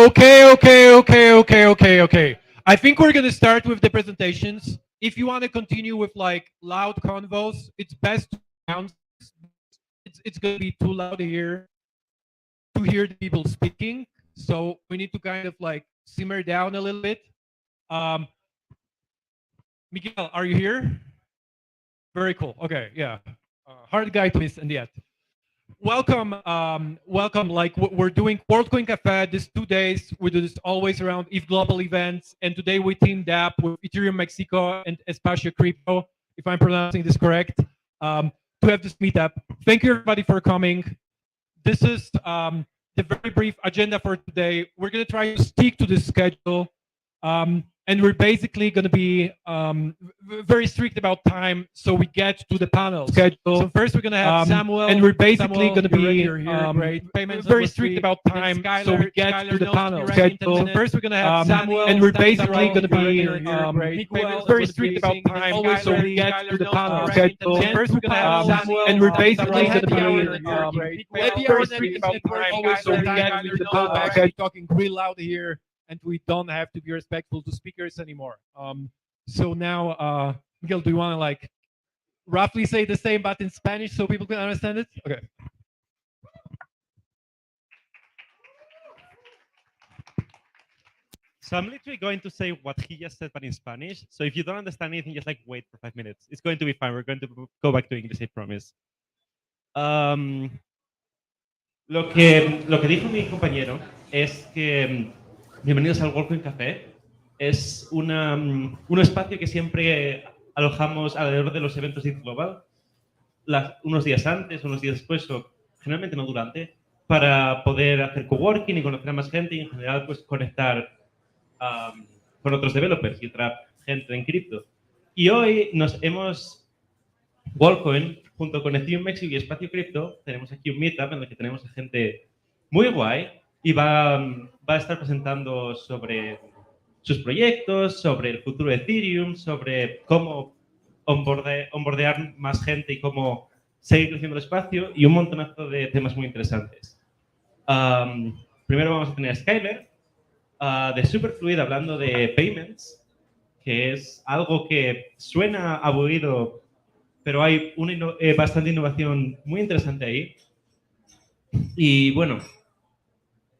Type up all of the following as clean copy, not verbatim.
Okay. I think we're gonna start with the presentations. If you want to continue with like loud convos, it's best to announce. It's gonna be too loud here to hear the people speaking. So we need to kind of like simmer down a little bit. Miguel, are you here? Very cool. Okay, yeah. Hard guy to miss, and yet. Welcome. Like we're doing Volcoin Cafe this 2 days. We do this always around ETH Global events, and today we teamed up with Ethereum Mexico and Espacio Crypto, if I'm pronouncing this correct, to have this meetup. Thank you everybody for coming. This is the very brief agenda for today. We're gonna try to stick to the schedule. And we're basically going to be very strict about time, so we get to the panel schedule. So first, we're going to have Samuel, and we're basically going to be very strict about time, so we get to the panel schedule. So first, we're going to have Samuel, and we're basically going to be very strict about time, so we get to the panel schedule. So first, we're going to have Samuel, and we're basically going to be very strict about time, so we get to the panel schedule. Talking real loud here, and we don't have to be respectful to speakers anymore. So now, Miguel, do you want to like roughly say the same but in Spanish so people can understand it? Okay. So I'm literally going to say what he just said but in Spanish. So if you don't understand anything, just like wait for 5 minutes. It's going to be fine. We're going to go back to English, I promise. Lo que dijo mi compañero es que bienvenidos al Volcoin Café. Es un espacio que siempre alojamos alrededor de los eventos ETH Global, unos días antes, unos días después, o generalmente no durante, para poder hacer coworking y conocer a más gente y en general pues conectar con otros developers y otra gente en cripto. Y hoy Volcoin, junto con Ethereum México y Espacio Cripto, tenemos aquí un meetup en el que tenemos a gente muy guay y va a estar presentando sobre sus proyectos, sobre el futuro de Ethereum, sobre cómo onboardear más gente y cómo seguir creciendo el espacio y un montonazo de temas muy interesantes. Primero vamos a tener a Skyler de Superfluid hablando de payments, que es algo que suena aburrido, pero hay bastante innovación muy interesante ahí. Y bueno,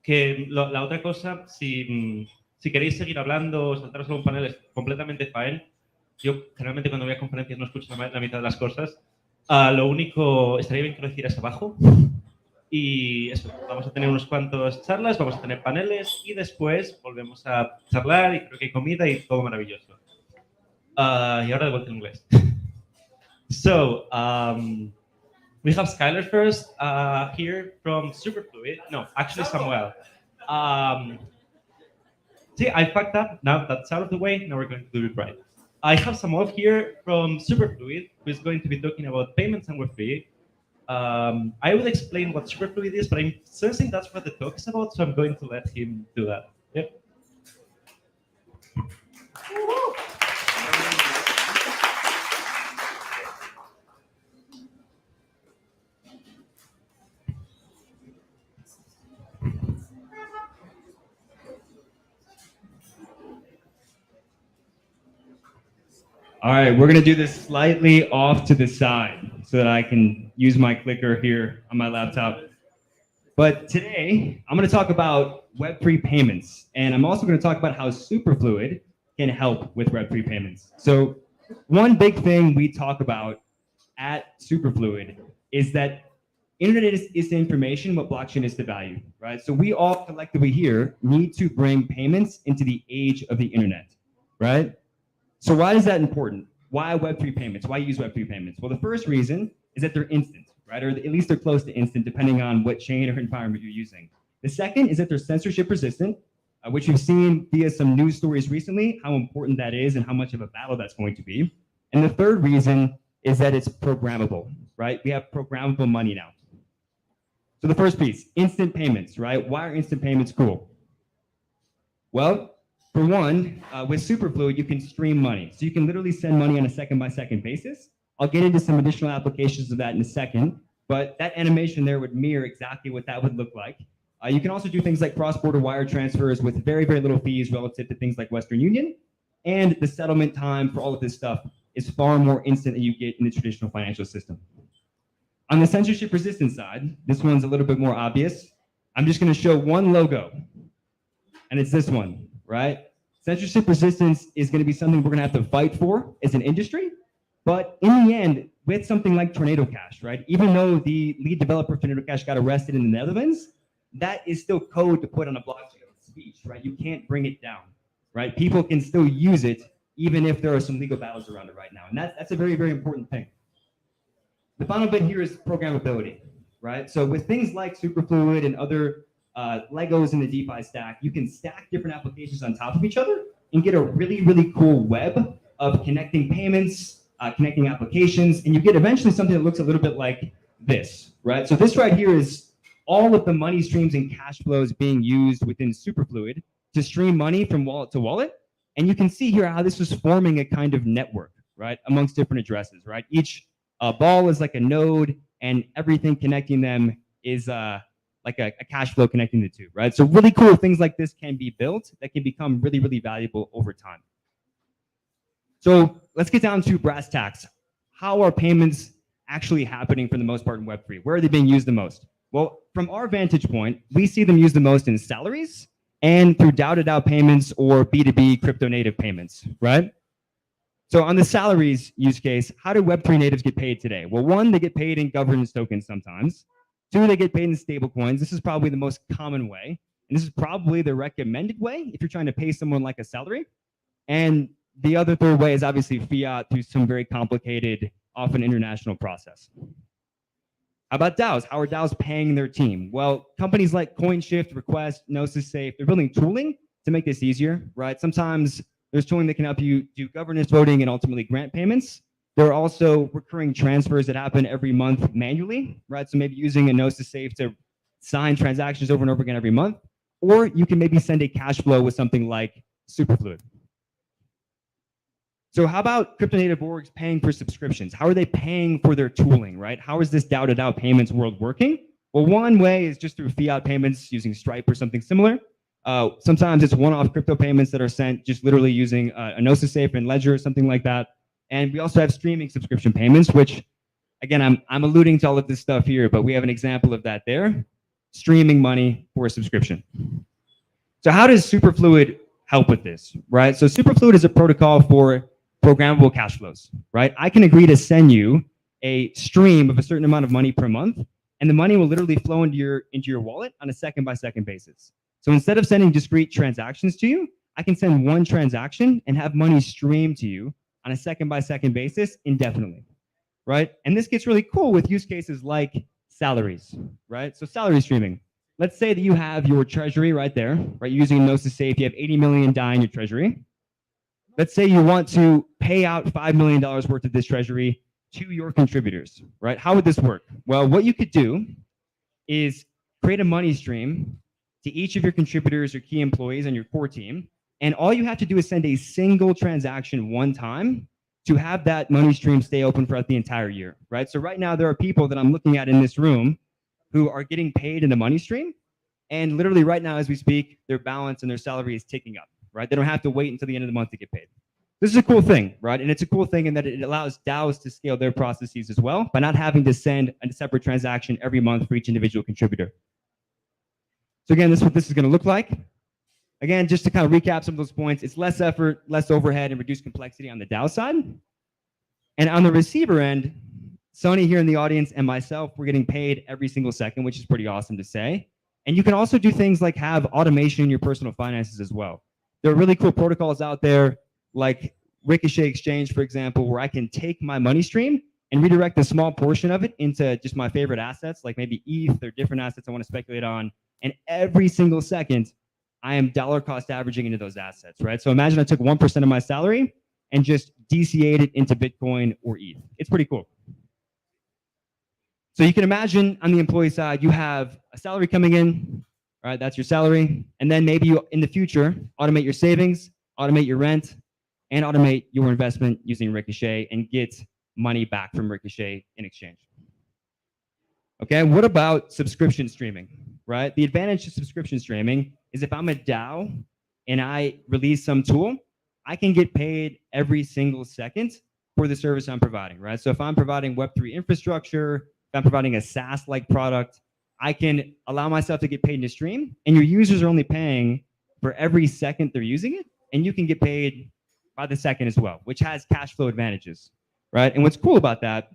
que la otra cosa, si queréis seguir hablando o saltaros a un panel, es completamente fine. Yo generalmente cuando voy a conferencias no escucho la mitad de las cosas. Lo único, estaría bien que lo hicieras abajo. Y eso, vamos a tener unos cuantos charlas, vamos a tener paneles y después volvemos a charlar y creo que hay comida y todo maravilloso. Y ahora de vuelta en inglés. So, we have Skyler first here from Superfluid. No, actually Samuel. See, I fucked up. Now that's out of the way. Now we're going to do it right. I have Samuel here from Superfluid, who is going to be talking about payments and Web3. I will explain what Superfluid is, but I'm sensing that's what the talk is about, so I'm going to let him do that. Yep. All right, we're gonna do this slightly off to the side so that I can use my clicker here on my laptop. But today, I'm gonna talk about Web3 payments, and I'm also gonna talk about how Superfluid can help with Web3 payments. So one big thing we talk about at Superfluid is that internet is the information, what blockchain is the value, right? So we all collectively here need to bring payments into the age of the internet, right? So why is that important? Why Web3 payments? Why use Web3 payments? Well, the first reason is that they're instant, right? Or at least they're close to instant, depending on what chain or environment you're using. The second is that they're censorship resistant, which we've seen via some news stories recently, how important that is and how much of a battle that's going to be. And the third reason is that it's programmable, right? We have programmable money now. So the first piece, instant payments, right? Why are instant payments cool? Well, for one, with Superfluid, you can stream money. So you can literally send money on a second-by-second basis. I'll get into some additional applications of that in a second, but that animation there would mirror exactly what that would look like. You can also do things like cross-border wire transfers with very, very little fees relative to things like Western Union. And the settlement time for all of this stuff is far more instant than you get in the traditional financial system. On the censorship resistant side, this one's a little bit more obvious. I'm just going to show one logo, and it's this one, right? Censorship resistance is going to be something we're going to have to fight for as an industry. But in the end, with something like Tornado Cash, right? Even though the lead developer of Tornado Cash got arrested in the Netherlands, that is still code to put on a blockchain of speech, right? You can't bring it down, right? People can still use it, even if there are some legal battles around it right now. And that's a very, very important thing. The final bit here is programmability, right? So with things like Superfluid and other Legos in the DeFi stack, you can stack different applications on top of each other and get a really, really cool web of connecting payments, connecting applications, and you get eventually something that looks a little bit like this, right? So this right here is all of the money streams and cash flows being used within Superfluid to stream money from wallet to wallet. And you can see here how this is forming a kind of network, right, amongst different addresses, right? Each ball is like a node, and everything connecting them is like a cash flow connecting the two, right? So really cool things like this can be built that can become really, really valuable over time. So let's get down to brass tacks. How are payments actually happening for the most part in Web3? Where are they being used the most? Well, from our vantage point, we see them used the most in salaries and through DAO-to-DAO payments or B2B crypto native payments, right? So on the salaries use case, how do Web3 natives get paid today? Well, one, they get paid in governance tokens sometimes. Two, they get paid in stable coins. This is probably the most common way. And this is probably the recommended way if you're trying to pay someone like a salary. And the other third way is obviously fiat through some very complicated, often international process. How about DAOs? How are DAOs paying their team? Well, companies like CoinShift, Request, Gnosis Safe, they're building tooling to make this easier, right? Sometimes there's tooling that can help you do governance voting and ultimately grant payments. There are also recurring transfers that happen every month manually, right? So maybe using a Gnosis Safe to sign transactions over and over again every month, or you can maybe send a cash flow with something like Superfluid. So how about crypto native orgs paying for subscriptions? How are they paying for their tooling, right? How is this DAO-to-DAO payments world working? Well, one way is just through fiat payments using Stripe or something similar. Sometimes it's one-off crypto payments that are sent just literally using a Gnosis Safe and Ledger or something like that. And we also have streaming subscription payments, which, again, I'm alluding to all of this stuff here, but we have an example of that there, streaming money for a subscription. So how does Superfluid help with this, right? So Superfluid is a protocol for programmable cash flows, right? I can agree to send you a stream of a certain amount of money per month, and the money will literally flow into your wallet on a second-by-second basis. So instead of sending discrete transactions to you, I can send one transaction and have money streamed to you on a second-by-second basis indefinitely, right? And this gets really cool with use cases like salaries, right? So salary streaming. Let's say that you have your treasury right there, right? You're using Gnosis Safe, you have 80 million DAI in your treasury. Let's say you want to pay out $5 million worth of this treasury to your contributors, right? How would this work? Well, what you could do is create a money stream to each of your contributors or key employees on your core team. And all you have to do is send a single transaction one time to have that money stream stay open throughout the entire year, right? So right now there are people that I'm looking at in this room who are getting paid in the money stream. And literally right now as we speak, their balance and their salary is ticking up, right? They don't have to wait until the end of the month to get paid. This is a cool thing, right? And it's a cool thing in that it allows DAOs to scale their processes as well by not having to send a separate transaction every month for each individual contributor. So again, this is what this is going to look like. Again, just to kind of recap some of those points, it's less effort, less overhead, and reduced complexity on the DAO side. And on the receiver end, Sonny here in the audience and myself, we're getting paid every single second, which is pretty awesome to say. And you can also do things like have automation in your personal finances as well. There are really cool protocols out there like Ricochet Exchange, for example, where I can take my money stream and redirect a small portion of it into just my favorite assets, like maybe ETH or different assets I want to speculate on. And every single second, I am dollar cost averaging into those assets, right? So imagine I took 1% of my salary and just DCA'd it into Bitcoin or ETH. It's pretty cool. So you can imagine on the employee side, you have a salary coming in, right? That's your salary. And then maybe you, in the future, automate your savings, automate your rent, and automate your investment using Ricochet and get money back from Ricochet in exchange. Okay, what about subscription streaming? right? The advantage of subscription streaming is if I'm a DAO and I release some tool, I can get paid every single second for the service I'm providing, right? So if I'm providing Web3 infrastructure, if I'm providing a SaaS-like product, I can allow myself to get paid in a stream, and your users are only paying for every second they're using it, and you can get paid by the second as well, which has cash flow advantages, right? And what's cool about that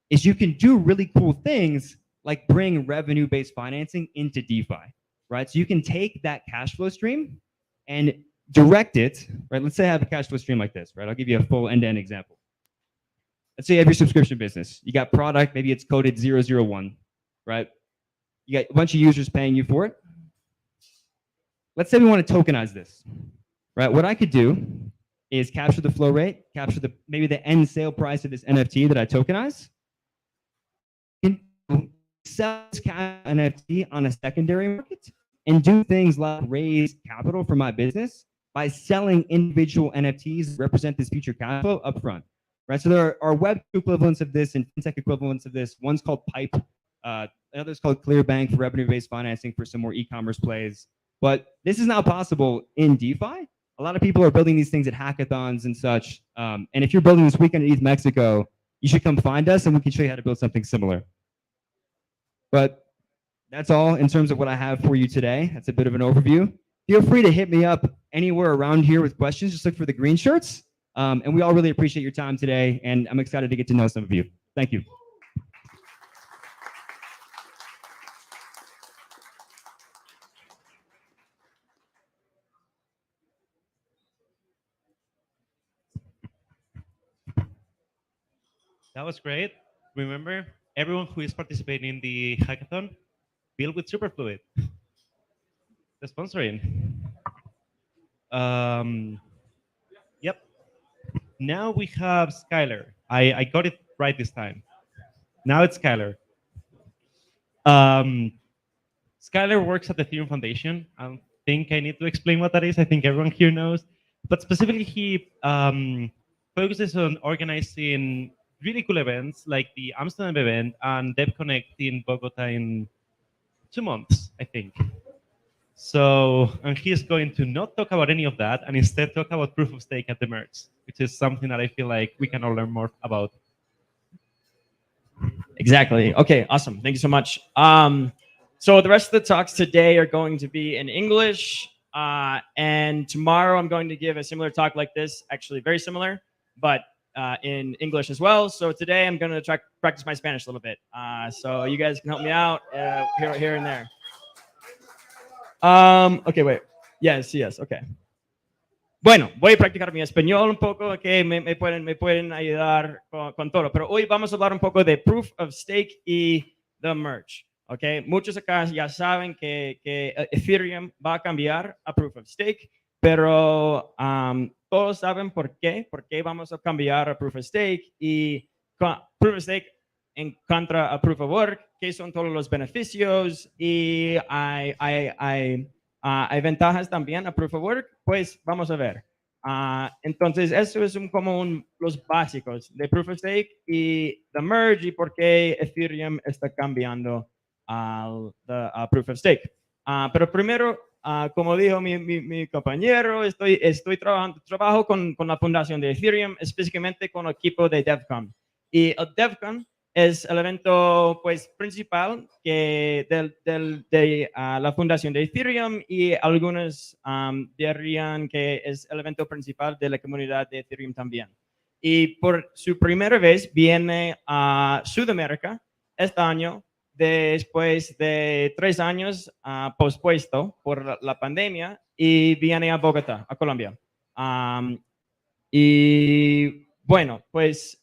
is you can do really cool things like bring revenue-based financing into DeFi, right? So you can take that cash flow stream and direct it, right? Let's say I have a cash flow stream like this, right? I'll give you a full end-to-end example. Let's say you have your subscription business. You got product, maybe it's coded 001, right? You got a bunch of users paying you for it. Let's say we want to tokenize this, right? What I could do is capture the flow rate, capture maybe the end sale price of this NFT that I tokenize, sell this NFT on a secondary market, and do things like raise capital for my business by selling individual NFTs that represent this future cash flow upfront, right? So there are Web equivalents of this and fintech equivalents of this. One's called Pipe, another's called Clearbank for revenue-based financing for some more e-commerce plays. But this is now possible in DeFi. A lot of people are building these things at hackathons and such. And if you're building this weekend at ETH Mexico, you should come find us and we can show you how to build something similar. But that's all in terms of what I have for you today. That's a bit of an overview. Feel free to hit me up anywhere around here with questions. Just look for the green shirts. And we all really appreciate your time today. And I'm excited to get to know some of you. Thank you. That was great. Remember, everyone who is participating in the hackathon, build with Superfluid. The sponsoring. Yep. Now we have Skylar. I got it right this time. Now it's Skylar. Skylar works at the Ethereum Foundation. I don't think I need to explain what that is. I think everyone here knows. But specifically, he focuses on organizing really cool events like the Amsterdam event and Dev Connect in Bogota in 2 months, I think. So, and he's going to not talk about any of that and instead talk about proof of stake at the merge, which is something that I feel like we can all learn more about. Exactly. Okay, awesome. Thank you so much. So the rest of the talks today are going to be in English. And tomorrow I'm going to give a similar talk like this, actually very similar, but in English as well. So today I'm going to practice my Spanish a little bit. So you guys can help me out here and there. Okay, wait. Yes, okay. Bueno, voy a practicar mi español un poco, que me pueden ayudar con todo. Pero hoy vamos a hablar un poco de Proof of Stake y the Merge. Okay, muchos acá ya saben que Ethereum va a cambiar a Proof of Stake, pero todos saben por qué vamos a cambiar a Proof of Stake y Proof of Stake en contra a Proof of Work, qué son todos los beneficios y hay ventajas también a Proof of Work, pues vamos a ver. Entonces, eso es como los básicos de Proof of Stake y the Merge y por qué Ethereum está cambiando a Proof of Stake. Pero primero, como dijo mi compañero, trabajo con la fundación de Ethereum, específicamente con el equipo de DevCon. Y el DevCon es el evento pues, principal de la fundación de Ethereum y algunos dirían que es el evento principal de la comunidad de Ethereum también. Y por su primera vez viene a Sudamérica este año, después de 3 años pospuesto por la pandemia, y viene a Bogotá, a Colombia. Y bueno, pues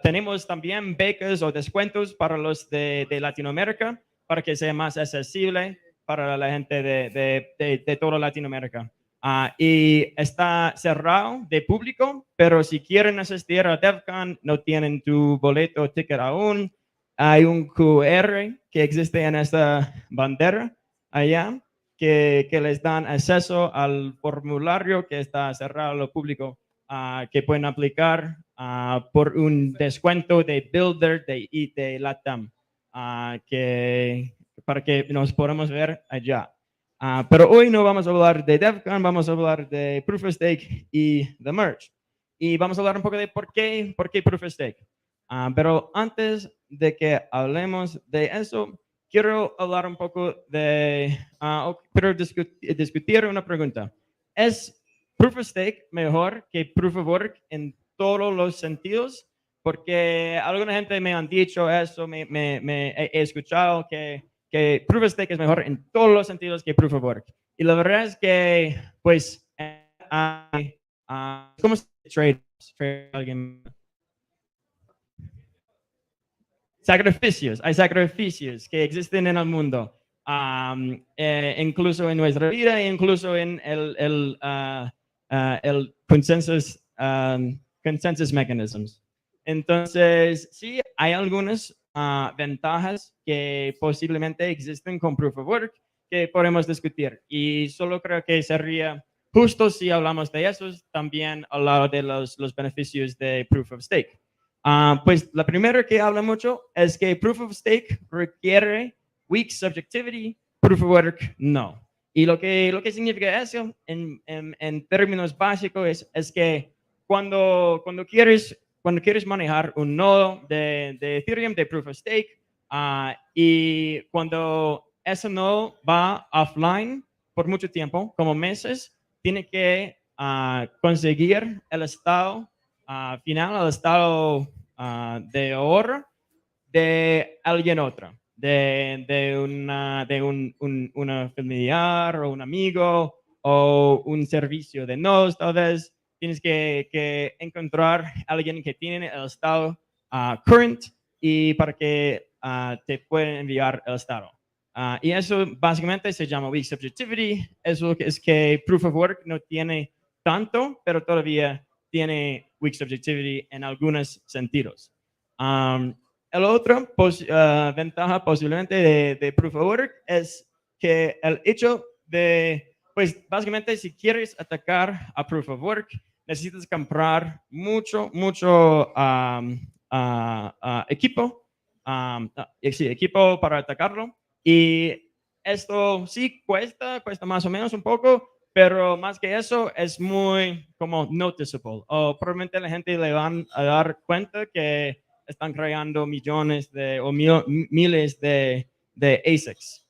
tenemos también becas o descuentos para los de Latinoamérica, para que sea más accesible para la gente de toda Latinoamérica. Y está cerrado de público, pero si quieren asistir a DevCon, no tienen tu boleto o ticket aún, hay un QR que existe en esta bandera allá que les dan acceso al formulario que está cerrado al público, que pueden aplicar por un descuento de Builder de LATAM, que para que nos podamos ver allá. Pero hoy no vamos a hablar de DevCon, vamos a hablar de Proof of Stake y de Merge. Y vamos a hablar un poco de por qué Proof of Stake. Pero antes de que hablemos de eso, quiero hablar un poco de, quiero discutir una pregunta. ¿Es Proof of Stake mejor que Proof of Work en todos los sentidos? Porque alguna gente me han dicho eso, he escuchado que Proof of Stake es mejor en todos los sentidos que Proof of Work. Y la verdad es que, pues, hay, ¿cómo se dice trade? Hay sacrificios que existen en el mundo, incluso en nuestra vida, incluso en el consensus mechanisms. Entonces, sí, hay algunas ventajas que posiblemente existen con Proof of Work que podemos discutir. Y solo creo que sería justo si hablamos de esos, también al lado de los beneficios de Proof of Stake. Pues la primera que habla mucho es que Proof of Stake requiere weak subjectivity, Proof of Work no. Y lo que significa eso en términos básicos es que cuando quieres manejar un nodo de Ethereum de Proof of Stake y cuando ese nodo va offline por mucho tiempo, como meses, tiene que conseguir el estado final, el estado de ahorro de alguien otro, de una familiar o un amigo o un servicio de nodos, tal vez. Tienes que encontrar a alguien que tiene el estado current y para que te pueden enviar el estado. Y eso básicamente se llama weak subjectivity. Eso es que Proof of Work no tiene tanto, pero todavía tiene weak subjectivity en algunos sentidos. El otro ventaja posiblemente de Proof of Work es que el hecho de, pues básicamente si quieres atacar a Proof of Work, necesitas comprar mucho equipo, equipo para atacarlo. Y esto sí cuesta más o menos un poco, pero más que eso es muy como noticeable. O probablemente la gente le van a dar cuenta que están creando millones o miles de ASICs.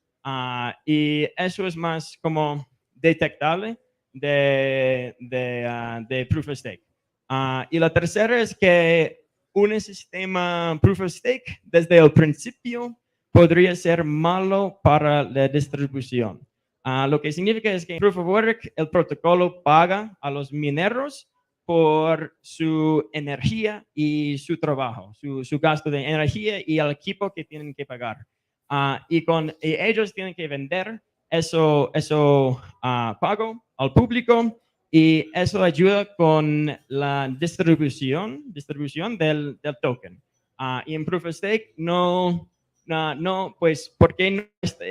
Y eso es más como detectable de Proof of Stake. Y la tercera es que un sistema Proof of Stake desde el principio podría ser malo para la distribución. Lo que significa es que en Proof of Work el protocolo paga a los mineros por su energía y su trabajo, su gasto de energía y el equipo que tienen que pagar. Y ellos tienen que vender eso pago al público y eso ayuda con la distribución del token. Y en Proof of Stake no, pues porque no está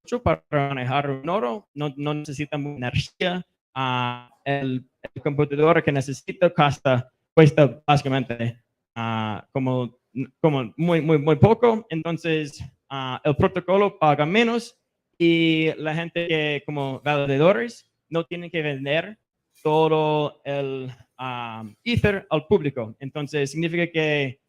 hecho para manejar un nodo, no necesita mucha energía. El computador que necesita cuesta básicamente como muy poco. Entonces, el protocolo paga menos y la gente que como validadores no tienen que vender todo el Ether al público. Entonces, significa que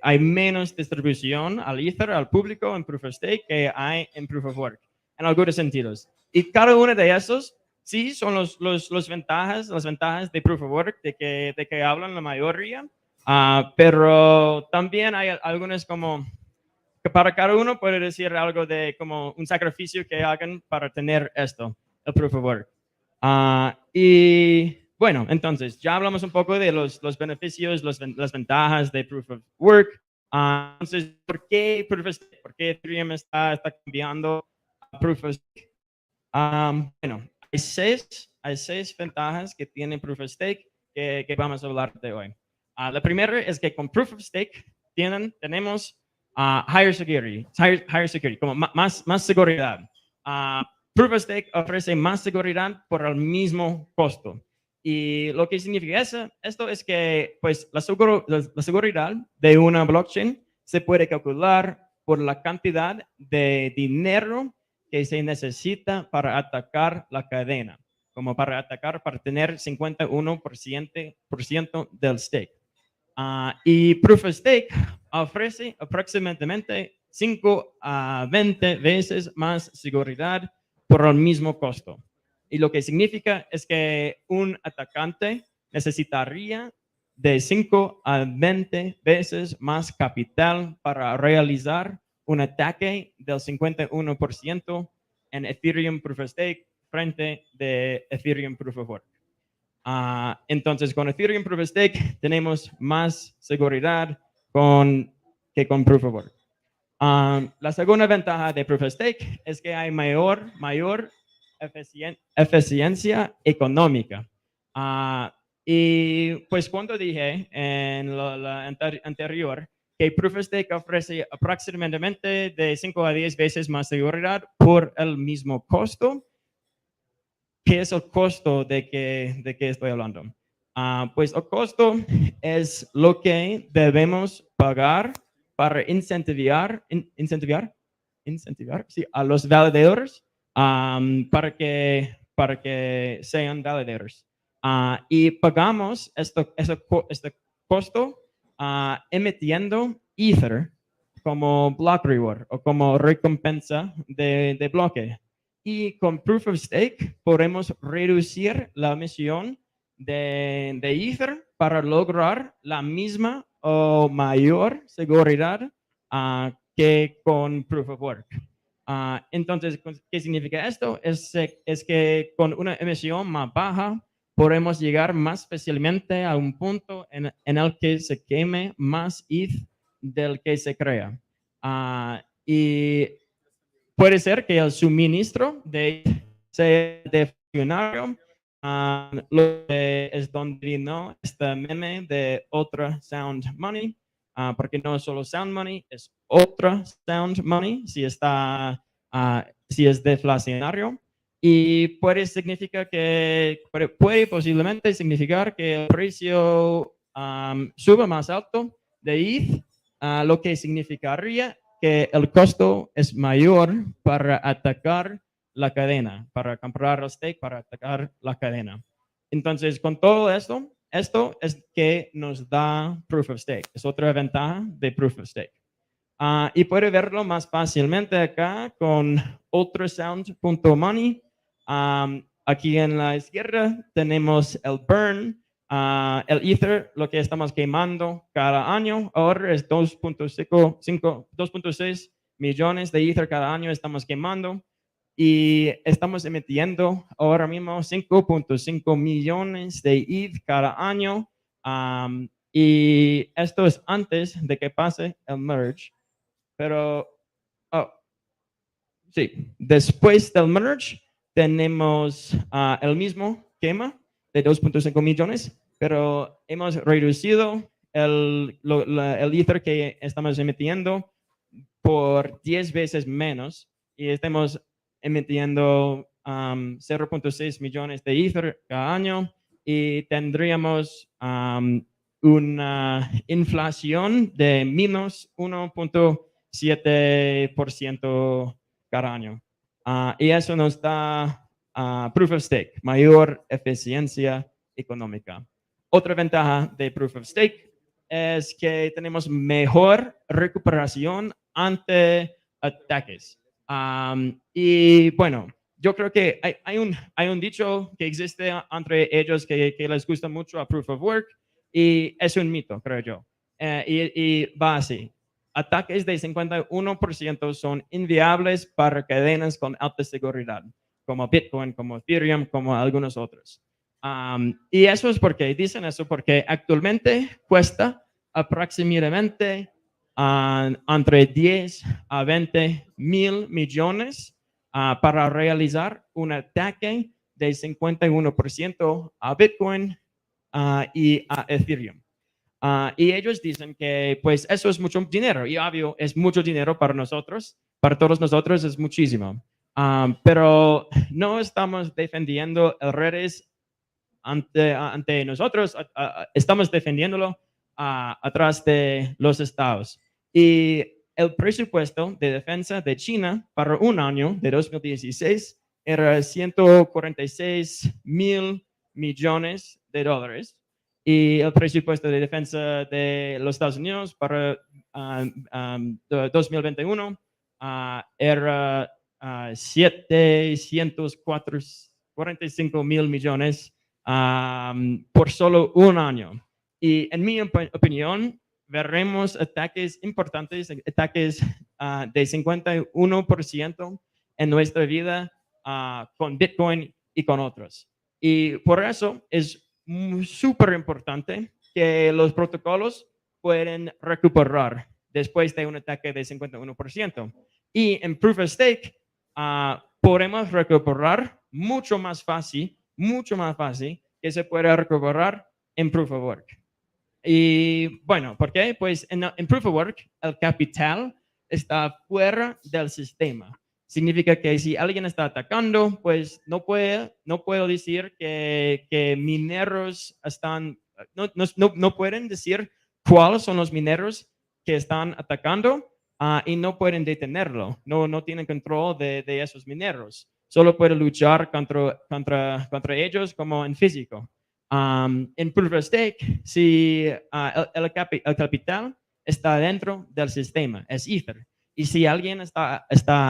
hay menos distribución al Ether, al público en Proof of Stake que hay en Proof of Work, en algunos sentidos. Y cada uno de esos, sí, son las ventajas de Proof of Work de que hablan la mayoría, pero también hay algunas como que para cada uno puede decir algo de como un sacrificio que hagan para tener esto, el Proof of Work. Y bueno, entonces ya hablamos un poco de los beneficios, las ventajas de Proof of Work. Entonces, ¿por qué Proof of Stake? ¿Por qué Ethereum está cambiando a Proof of Stake? Bueno, hay seis ventajas que tiene Proof of Stake que vamos a hablar de hoy. La primera es que con Proof of Stake tenemos higher security, como más seguridad. Proof of Stake ofrece más seguridad por el mismo costo. Y lo que significa esto es que pues, la seguridad de una blockchain se puede calcular por la cantidad de dinero que se necesita para atacar la cadena, como para atacar, para tener 51% del stake. Y Proof of Stake ofrece aproximadamente 5 a 20 veces más seguridad por el mismo costo. Y lo que significa es que un atacante necesitaría de 5 a 20 veces más capital para realizar un ataque del 51% en Ethereum Proof of Stake frente de Ethereum Proof of Work. Entonces, con Ethereum Proof of Stake tenemos más seguridad que con Proof of Work. La segunda ventaja de Proof of Stake es que hay mayor eficiencia económica. Y pues cuando dije en la anterior que Proof of Stake ofrece aproximadamente de 5 a 10 veces más seguridad por el mismo costo, ¿qué es el costo de qué estoy hablando? Pues el costo es lo que debemos pagar para incentivar sí, a los validadores para que sean validadores. Y pagamos este costo emitiendo Ether como block reward o como recompensa de bloque. Y con Proof of Stake podemos reducir la emisión de Ether para lograr la misma o mayor seguridad que con Proof of Work. Entonces, ¿qué significa esto? Es que con una emisión más baja podemos llegar más especialmente a un punto en el que se queme más ETH del que se crea. Y puede ser que el suministro sea deflacionario, lo que es donde vino este meme de otra sound money, porque no es solo sound money, es otra sound money si es deflacionario. Y puede posiblemente significar que el precio suba más alto de ETH, lo que significaría que el costo es mayor para atacar la cadena, para comprar el stake, para atacar la cadena. Entonces, con todo esto es que nos da Proof of Stake. Es otra ventaja de Proof of Stake. Y puede verlo más fácilmente acá con ultrasound.money. Aquí en la izquierda tenemos el burn. El Ether, lo que estamos quemando cada año, ahora es 2.6 millones de Ether cada año estamos quemando y estamos emitiendo ahora mismo 5.5 millones de ETH cada año. Y esto es antes de que pase el merge. Pero, sí, después del merge tenemos el mismo quema de 2.5 millones, pero hemos reducido el Ether que estamos emitiendo por 10 veces menos y estamos emitiendo 0.6 millones de Ether cada año y tendríamos una inflación de menos 1.7% cada año. Y eso nos da Proof of Stake, mayor eficiencia económica. Otra ventaja de Proof of Stake es que tenemos mejor recuperación ante ataques. Y bueno, yo creo que hay un dicho que existe entre ellos que les gusta mucho a Proof of Work y es un mito, creo yo. Y va así. Ataques de 51% son inviables para cadenas con alta seguridad, como Bitcoin, como Ethereum, como algunos otros. Y eso es porque dicen eso, porque actualmente cuesta aproximadamente entre 10 a 20 mil millones para realizar un ataque de 51% a Bitcoin y a Ethereum. Y ellos dicen que pues eso es mucho dinero y obvio es mucho dinero para nosotros, para todos nosotros es muchísimo. Pero no estamos defendiendo el redes ante nosotros, estamos defendiéndolo atrás de los estados. Y el presupuesto de defensa de China para un año de 2016 era 146 mil millones de dólares. Y el presupuesto de defensa de los Estados Unidos para 2021 era 745 mil millones por solo un año. Y en mi opinión, veremos ataques importantes, ataques de 51% en nuestra vida con Bitcoin y con otros. Y por eso es súper importante que los protocolos pueden recuperar después de un ataque de 51%. Y en Proof of Stake podemos recuperar mucho más fácil que se puede recuperar en Proof of Work. Y bueno, ¿por qué? Pues en Proof of Work el capital está fuera del sistema. Significa que si alguien está atacando, pues no puedo decir que mineros están, no pueden decir cuáles son los mineros que están atacando y no pueden detenerlo. No tienen control de esos mineros. Solo pueden luchar contra ellos como en físico. En Proof of Stake, si el capital está dentro del sistema, es Ether. Y si alguien está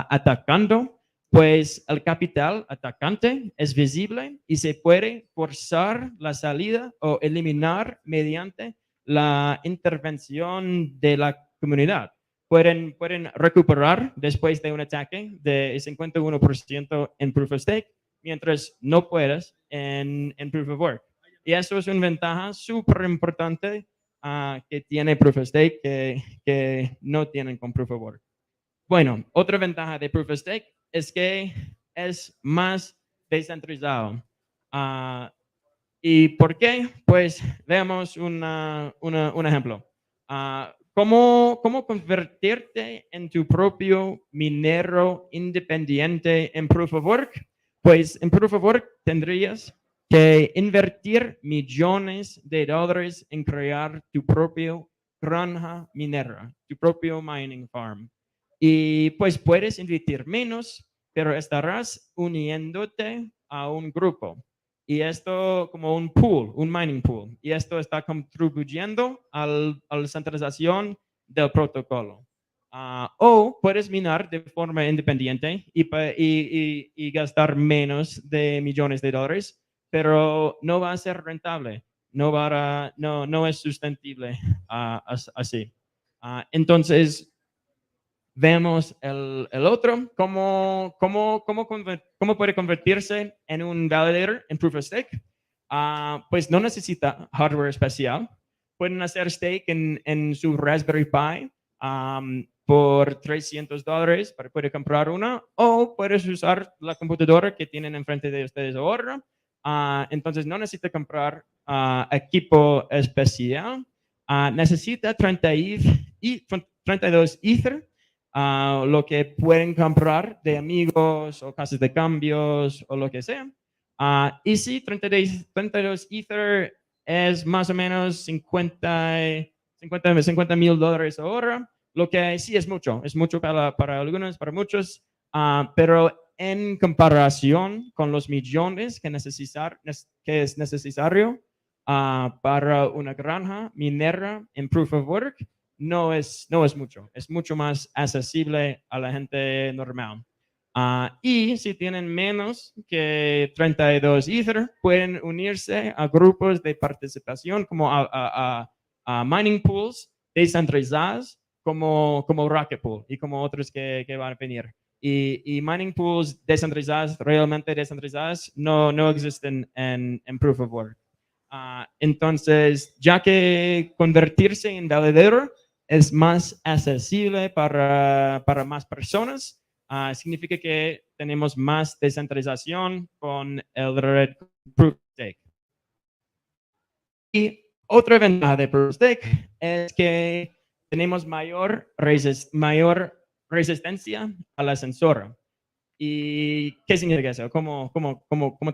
atacando, pues el capital atacante es visible y se puede forzar la salida o eliminar mediante la intervención de la comunidad. Pueden recuperar después de un ataque de 51% en Proof of Stake, mientras no puedas en Proof of Work. Y eso es una ventaja súper importante que tiene Proof of Stake que no tienen con Proof of Work. Bueno, otra ventaja de Proof of Stake es que es más descentralizado. ¿Y por qué? Pues veamos un ejemplo. ¿Cómo convertirte en tu propio minero independiente en Proof of Work? Pues en Proof of Work tendrías que invertir millones de dólares en crear tu propio granja minera, tu propio mining farm. Y pues puedes invertir menos, pero estarás uniéndote a un grupo. Y esto como un pool, un mining pool. Y esto está contribuyendo a la centralización del protocolo. O puedes minar de forma independiente y gastar menos de millones de dólares, pero no va a ser rentable. No es sustentable así. Entonces, vemos el otro, cómo puede convertirse en un validator en Proof of Stake. Pues no necesita hardware especial. Pueden hacer stake en su Raspberry Pi por $300 para poder comprar una, o puedes usar la computadora que tienen enfrente de ustedes ahora. Entonces no necesita comprar equipo especial. Necesita 32 Ether. Lo que pueden comprar de amigos o casas de cambios o lo que sea. Y sí, 32 Ether es más o menos 50 mil dólares ahora, lo que sí es mucho para algunos, para muchos, pero en comparación con los millones que es necesario para una granja minera en Proof of Work, no es mucho, es mucho más accesible a la gente normal. Y si tienen menos que 32 Ether, pueden unirse a grupos de participación como a mining pools descentralizados como Rocket Pool y como otros que van a venir. Y mining pools descentralizados, realmente descentralizados, no existen en Proof of Work. Entonces, ya que convertirse en validator es más accesible para más personas, significa que tenemos más descentralización con el Red Proof of Stake. Y otra ventaja de Proof of Stake es que tenemos mayor resistencia a la censura. ¿Y qué significa eso? ¿Cómo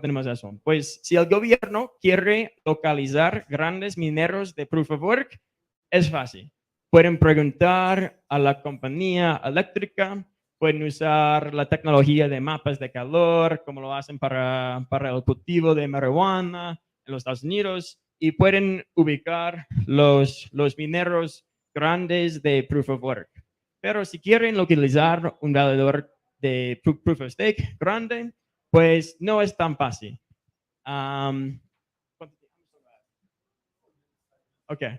tenemos eso? Pues si el gobierno quiere localizar grandes mineros de Proof of Work, es fácil. pueden preguntar a la compañía eléctrica, pueden usar la tecnología de mapas de calor, como lo hacen para el cultivo de marihuana en los Estados Unidos, y pueden ubicar los mineros grandes de Proof of Work. Pero si quieren localizar un validador de Proof of Stake grande, pues no es tan fácil. Okay.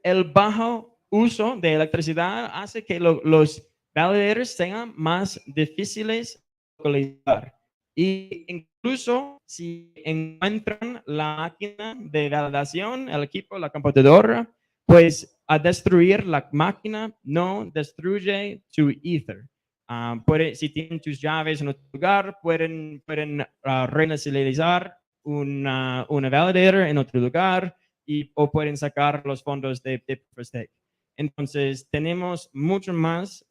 El bajo uso de electricidad hace que los validators sean más difíciles de localizar. Y incluso si encuentran la máquina de validación, el equipo, la computadora, pues a destruir la máquina no destruye su Ether. Si tienen tus llaves en otro lugar, pueden reinicializar una validator en otro lugar o pueden sacar los fondos de Proof of Stake. Entonces, tenemos mucho más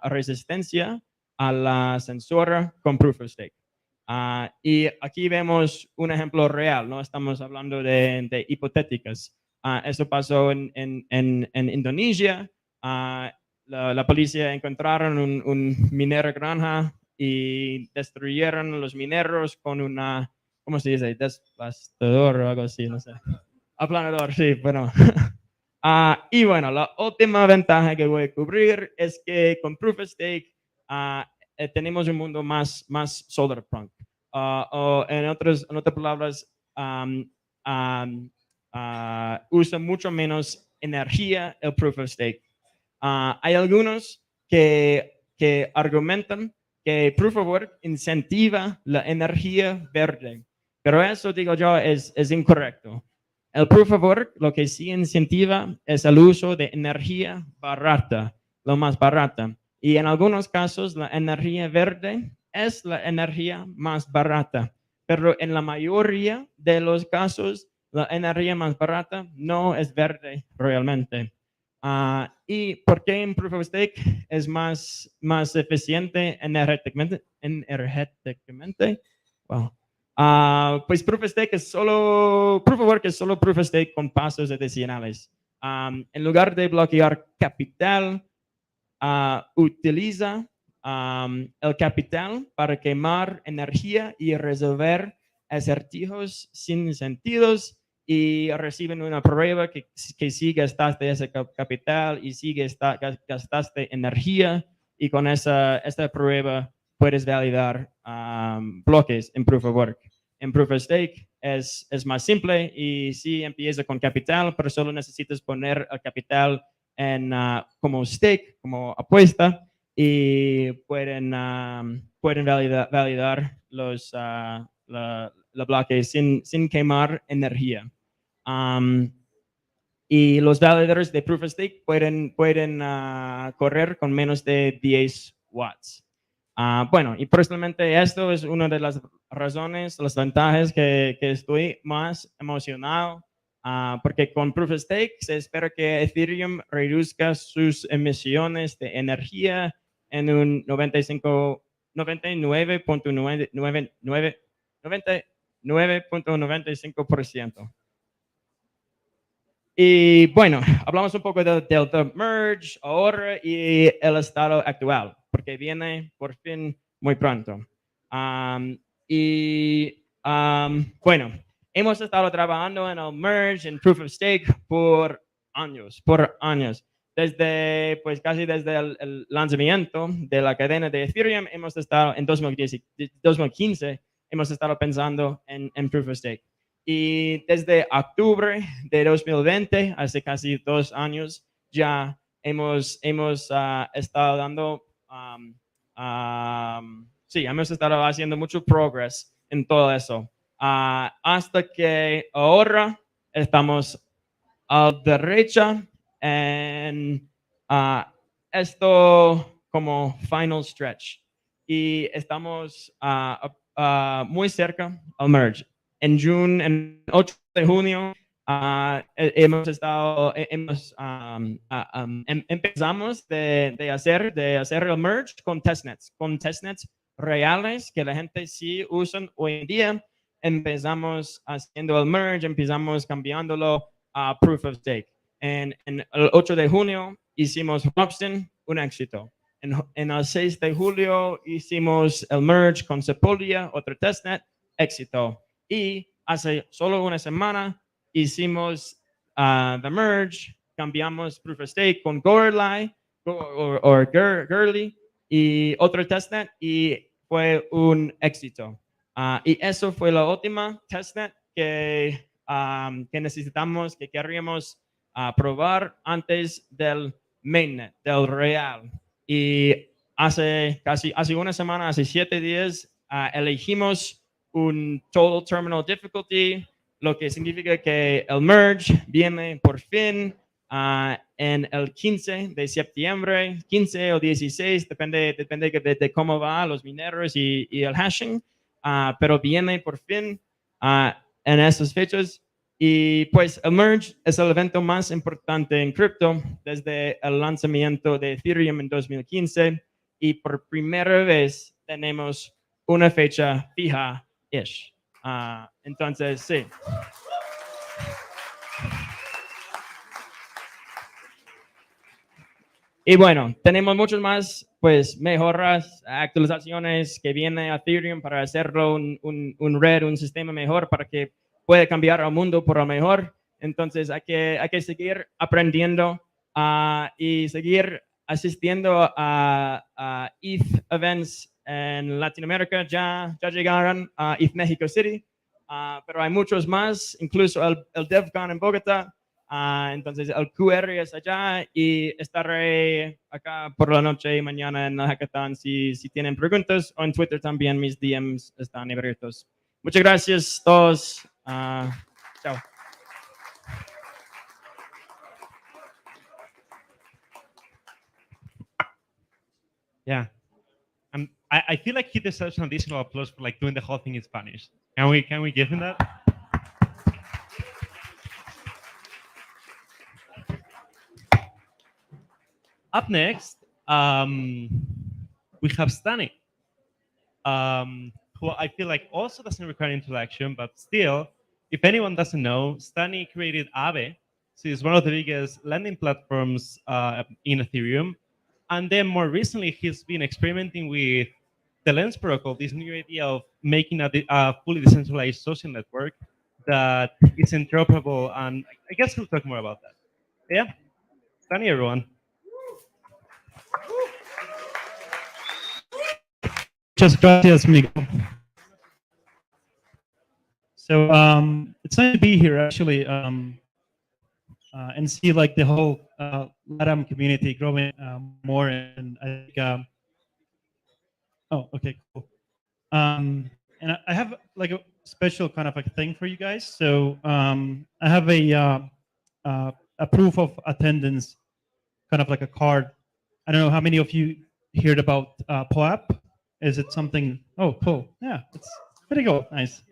resistencia a la censura con Proof of Stake. Y aquí vemos un ejemplo real, no estamos hablando de hipotéticas. Eso pasó en Indonesia. La policía encontraron un minero granja y destruyeron los mineros con una, ¿cómo se dice? Devastador o algo así, no sé. Aplanador, sí, bueno. Y bueno, la última ventaja que voy a cubrir es que con Proof of Stake tenemos un mundo más solarpunk. O en otras palabras, usa mucho menos energía el Proof of Stake. Hay algunos que argumentan que Proof of Work incentiva la energía verde, pero eso, digo yo, es incorrecto. El Proof of Work lo que sí incentiva es el uso de energía barata, lo más barata. Y en algunos casos la energía verde es la energía más barata, pero en la mayoría de los casos la energía más barata no es verde realmente. ¿Y por qué en Proof of Stake es más eficiente energéticamente? Wow. Pues Proof of Stake es solo, Proof of Work es solo Proof of Stake con pasos adicionales. En lugar de bloquear capital, utiliza el capital para quemar energía y resolver acertijos sin sentidos y reciben una prueba que sí gastaste ese capital y sí gastaste energía y con esta prueba puedes validar bloques en Proof of Work. En Proof of Stake es más simple y sí empieza con capital, pero solo necesitas poner el capital como stake, como apuesta, y pueden validar los bloques sin quemar energía. Y los validators de Proof of Stake pueden correr con menos de 10 watts. Bueno, y personalmente esto es una de las razones, las ventajas que estoy más emocionado, porque con Proof of Stake se espera que Ethereum reduzca sus emisiones de energía en un 99.95%. Y bueno, hablamos un poco del merge ahora y el estado actual, porque viene por fin muy pronto. Bueno, hemos estado trabajando en el merge, en Proof of Stake por años. Desde, pues casi desde el lanzamiento de la cadena de Ethereum, hemos estado en 2015, hemos estado pensando en Proof of Stake. Y desde octubre de 2020, hace casi 2 años, ya hemos estado dando, sí, hemos estado haciendo mucho progress en todo eso. Hasta que ahora estamos a la derecha en esto como final stretch. Y estamos muy cerca al merge. En 8 de junio, empezamos de hacer el merge con testnets reales que la gente sí usan hoy en día. Empezamos haciendo el merge, empezamos cambiándolo a Proof of Stake. En el 8 de junio hicimos Robson, un éxito. En el 6 de julio hicimos el merge con Sepolia, otro testnet, éxito. Y hace solo una semana hicimos the merge, cambiamos proof of stake con Gorlai o Girly y otro testnet y fue un éxito. Y eso fue la última testnet que necesitamos, que queríamos probar antes del mainnet, del real. Y hace una semana, hace 7 días, elegimos un Total Terminal Difficulty, lo que significa que el merge viene por fin en el 15 de septiembre, 15 o 16, depende de cómo va los mineros y el hashing, pero viene por fin en esas fechas. Y pues el merge es el evento más importante en cripto desde el lanzamiento de Ethereum en 2015 y por primera vez tenemos una fecha fija-ish. Entonces, sí. Y bueno, tenemos muchas más pues mejoras, actualizaciones que viene a Ethereum para hacerlo un red, un sistema mejor para que pueda cambiar al mundo por lo mejor. Entonces hay que seguir aprendiendo y seguir asistiendo a ETH events en Latinoamérica. Ya llegaron a ETH Mexico City, pero hay muchos más, incluso el DevCon en Bogotá. Entonces el QR es allá y estaré acá por la noche y mañana en la hackathon si tienen preguntas, o en Twitter también mis DMs están abiertos. Muchas gracias todos. Chao. Yeah. I feel like he deserves an additional applause for like doing the whole thing in Spanish. Can we give him that? Up next, we have Stani, who I feel like also doesn't require introduction, but still, if anyone doesn't know, Stani created Aave. So it's one of the biggest lending platforms in Ethereum. And then more recently, he's been experimenting with the Lens protocol, this new idea of making a fully decentralized social network that is interoperable. And I guess we'll talk more about that. Yeah, Stani, everyone. Muchas gracias, Miguel. So it's nice to be here, actually, and see like the whole LATAM community growing more. And I think, oh, okay, cool. And I have like a special kind of like thing for you guys. So I have a proof of attendance, kind of like a card. I don't know how many of you heard about POAP. Is it something? Oh, cool. Yeah, it's pretty cool. Nice.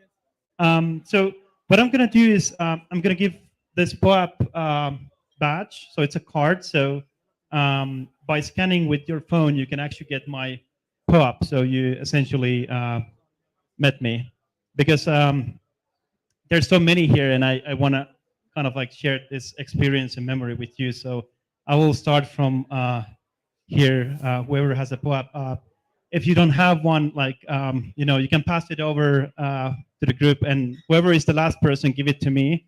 So what I'm going to do is I'm going to give this POAP badge. So it's a card. So by scanning with your phone, you can actually get my POAP. So you essentially met me. Because there's so many here, and I want to kind of like share this experience and memory with you. So I will start from here, whoever has a POAP. If you don't have one, like, you know, you can pass it over to the group, and whoever is the last person, give it to me.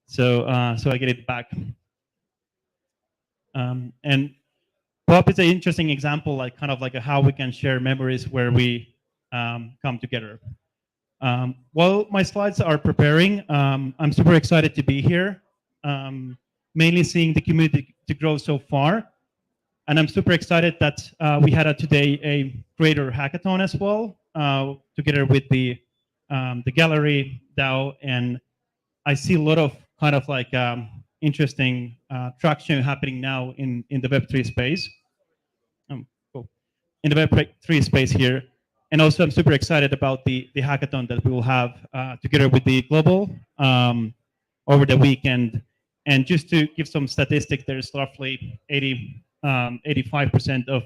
So I get it back. And POAP is an interesting example, like kind of like how we can share memories where we come together. While my slides are preparing, I'm super excited to be here, mainly seeing the community to grow so far. And I'm super excited that we had today a greater hackathon as well, together with the gallery DAO. And I see a lot of kind of like interesting traction happening now in the Web3 space. Cool. In the Web3 space here. And also I'm super excited about the hackathon that we will have together with the Global over the weekend. And just to give some statistics, there's roughly 85% of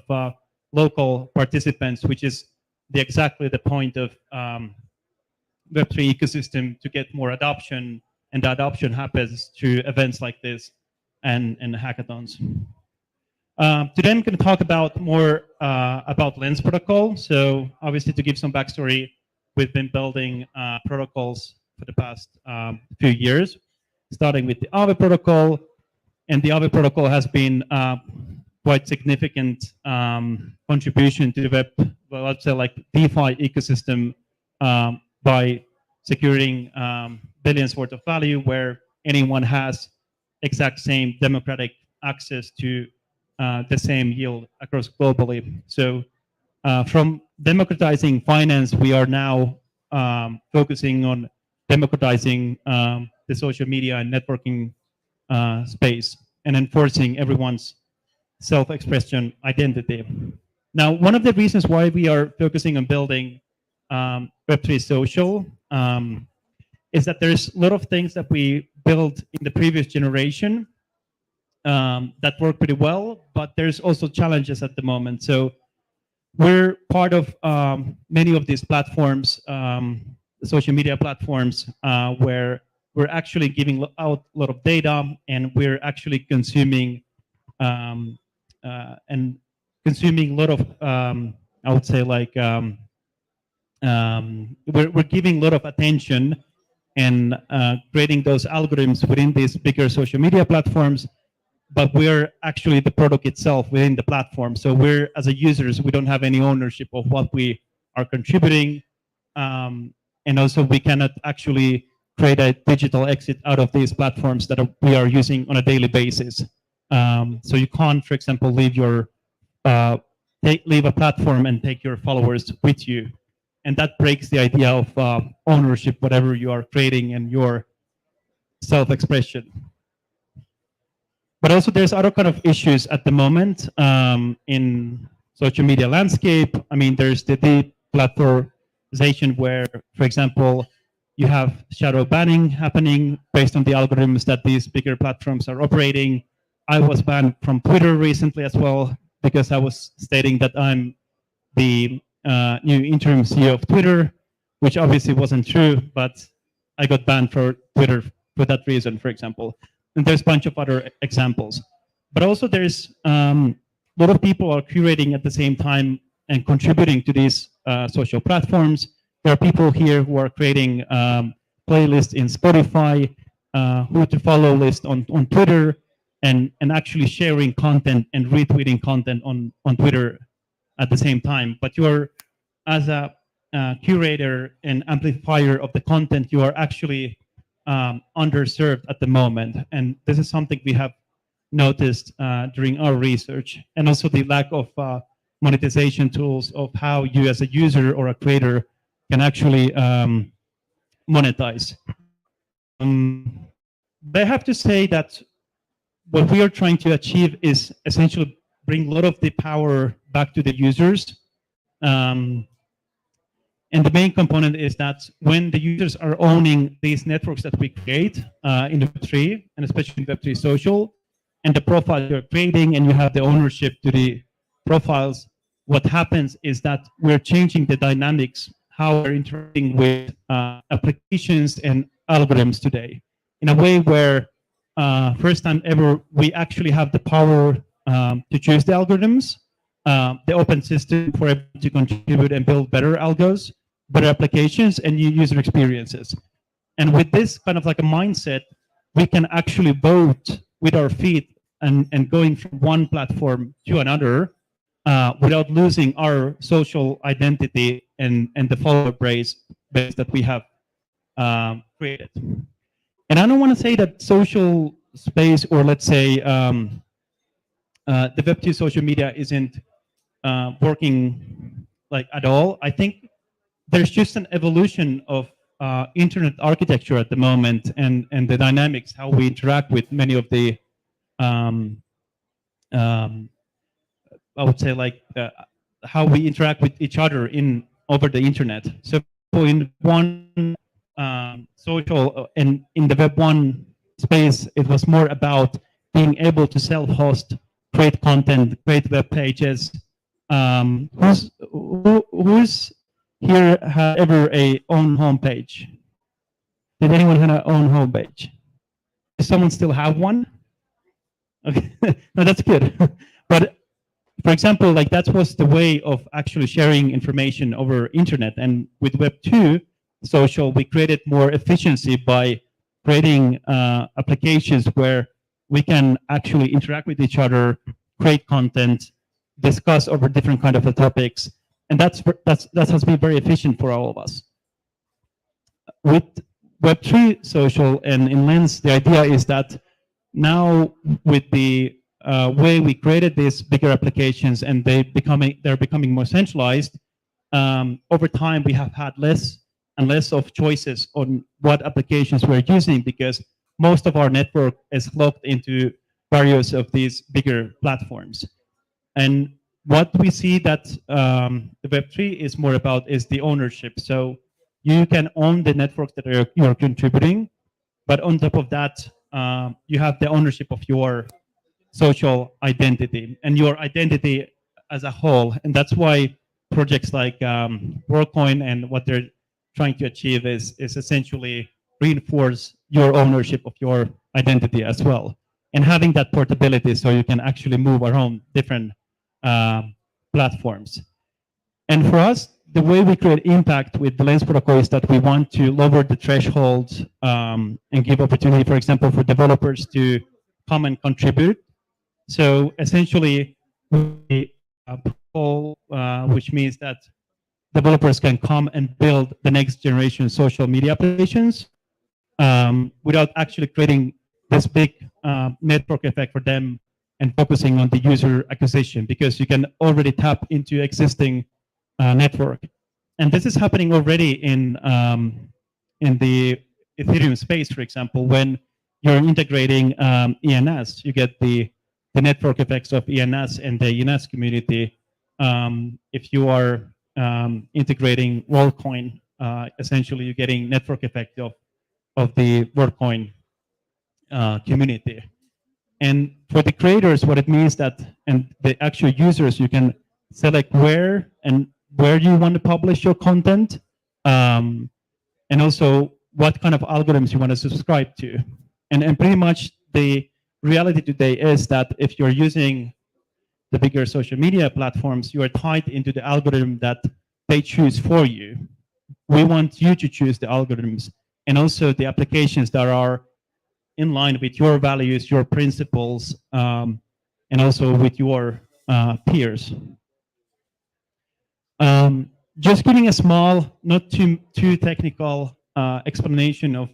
local participants, which is exactly the point of Web3 ecosystem, to get more adoption and the adoption happens through events like this and hackathons. Today I'm going to talk about more about Lens protocol. So obviously, to give some backstory, we've been building protocols for the past few years, starting with the Aave protocol, and the Aave protocol has been quite significant contribution to the web, well, let's say like DeFi ecosystem by securing billions worth of value, where anyone has exact same democratic access to the same yield across globally. So from democratizing finance, we are now focusing on democratizing the social media and networking space and enforcing everyone's self-expression identity. Now, one of the reasons why we are focusing on building Web3 social is that there's a lot of things that we built in the previous generation that work pretty well, but there's also challenges at the moment. So we're part of many of these platforms, social media platforms, where we're actually giving out a lot of data, and we're actually consuming and consuming a lot of, I would say, like we're giving a lot of attention and creating those algorithms within these bigger social media platforms, but we're actually the product itself within the platform. So we're, as a users, we don't have any ownership of what we are contributing, and also we cannot actually create a digital exit out of these platforms that we are using on a daily basis. So you can't, for example, leave a platform and take your followers with you, and that breaks the idea of ownership, whatever you are creating, and your self-expression. But also, there's other kind of issues at the moment in social media landscape. I mean, there's the deplatformization, where, for example, you have shadow banning happening based on the algorithms that these bigger platforms are operating. I was banned from Twitter recently as well, because I was stating that I'm the new interim CEO of Twitter, which obviously wasn't true, but I got banned for Twitter for that reason, for example. And there's a bunch of other examples. But also there's a lot of people are curating at the same time and contributing to these social platforms. There are people here who are creating playlists in Spotify, who to follow list on Twitter, and actually sharing content and retweeting content on Twitter at the same time. But you're, as a curator and amplifier of the content, you are actually underserved at the moment. And this is something we have noticed during our research, and also the lack of monetization tools of how you as a user or a creator can actually monetize. But I have to say that what we are trying to achieve is essentially bring a lot of the power back to the users. And the main component is that when the users are owning these networks that we create in Web3, and especially in Web3 social, and the profile you're creating, and you have the ownership to the profiles, what happens is that we're changing the dynamics, how we're interacting with applications and algorithms today, in a way where first time ever, we actually have the power to choose the algorithms, the open system for everyone to contribute and build better algos, better applications, and new user experiences. And with this kind of like a mindset, we can actually vote with our feet and going from one platform to another without losing our social identity and the follower base that we have created. And I don't want to say that social space, or let's say the Web2 social media isn't working like at all. I think there's just an evolution of internet architecture at the moment, and the dynamics, how we interact with many of the I would say like how we interact with each other over the internet. So in one social and in the Web1 space, it was more about being able to self-host, create content, create web pages. Who's here had ever a own homepage? Did anyone have their own homepage? Does someone still have one? Okay, no, that's good. But for example, like that was the way of actually sharing information over internet. And with Web 2 social, we created more efficiency by creating applications where we can actually interact with each other, create content, discuss over different kind of topics. And that has been very efficient for all of us. With Web3 social and in Lens, the idea is that now with the way we created these bigger applications and they're becoming more centralized, over time we have had less and less of choices on what applications we're using because most of our network is locked into various of these bigger platforms. And what we see that the Web3 is more about is the ownership. So you can own the network that you're contributing, but on top of that, you have the ownership of your social identity and your identity as a whole. And that's why projects like Volcoin and what they're trying to achieve is essentially reinforce your ownership of your identity as well. And having that portability so you can actually move around different platforms. And for us, the way we create impact with the Lens protocol is that we want to lower the threshold and give opportunity, for example, for developers to come and contribute. So essentially, we protocol, which means that developers can come and build the next generation social media applications without actually creating this big network effect for them and focusing on the user acquisition because you can already tap into existing network. And this is happening already in the Ethereum space, for example, when you're integrating ENS, you get the network effects of ENS and the ENS community. If you are integrating Volcoin, essentially you're getting network effect of the Volcoin community. And for the creators, what it means that, and the actual users, you can select where you want to publish your content, and also what kind of algorithms you want to subscribe to. And pretty much the reality today is that if you're using the bigger social media platforms, you are tied into the algorithm that they choose for you. We want you to choose the algorithms and also the applications that are in line with your values, your principles, and also with your peers. Just giving a small, not too technical explanation of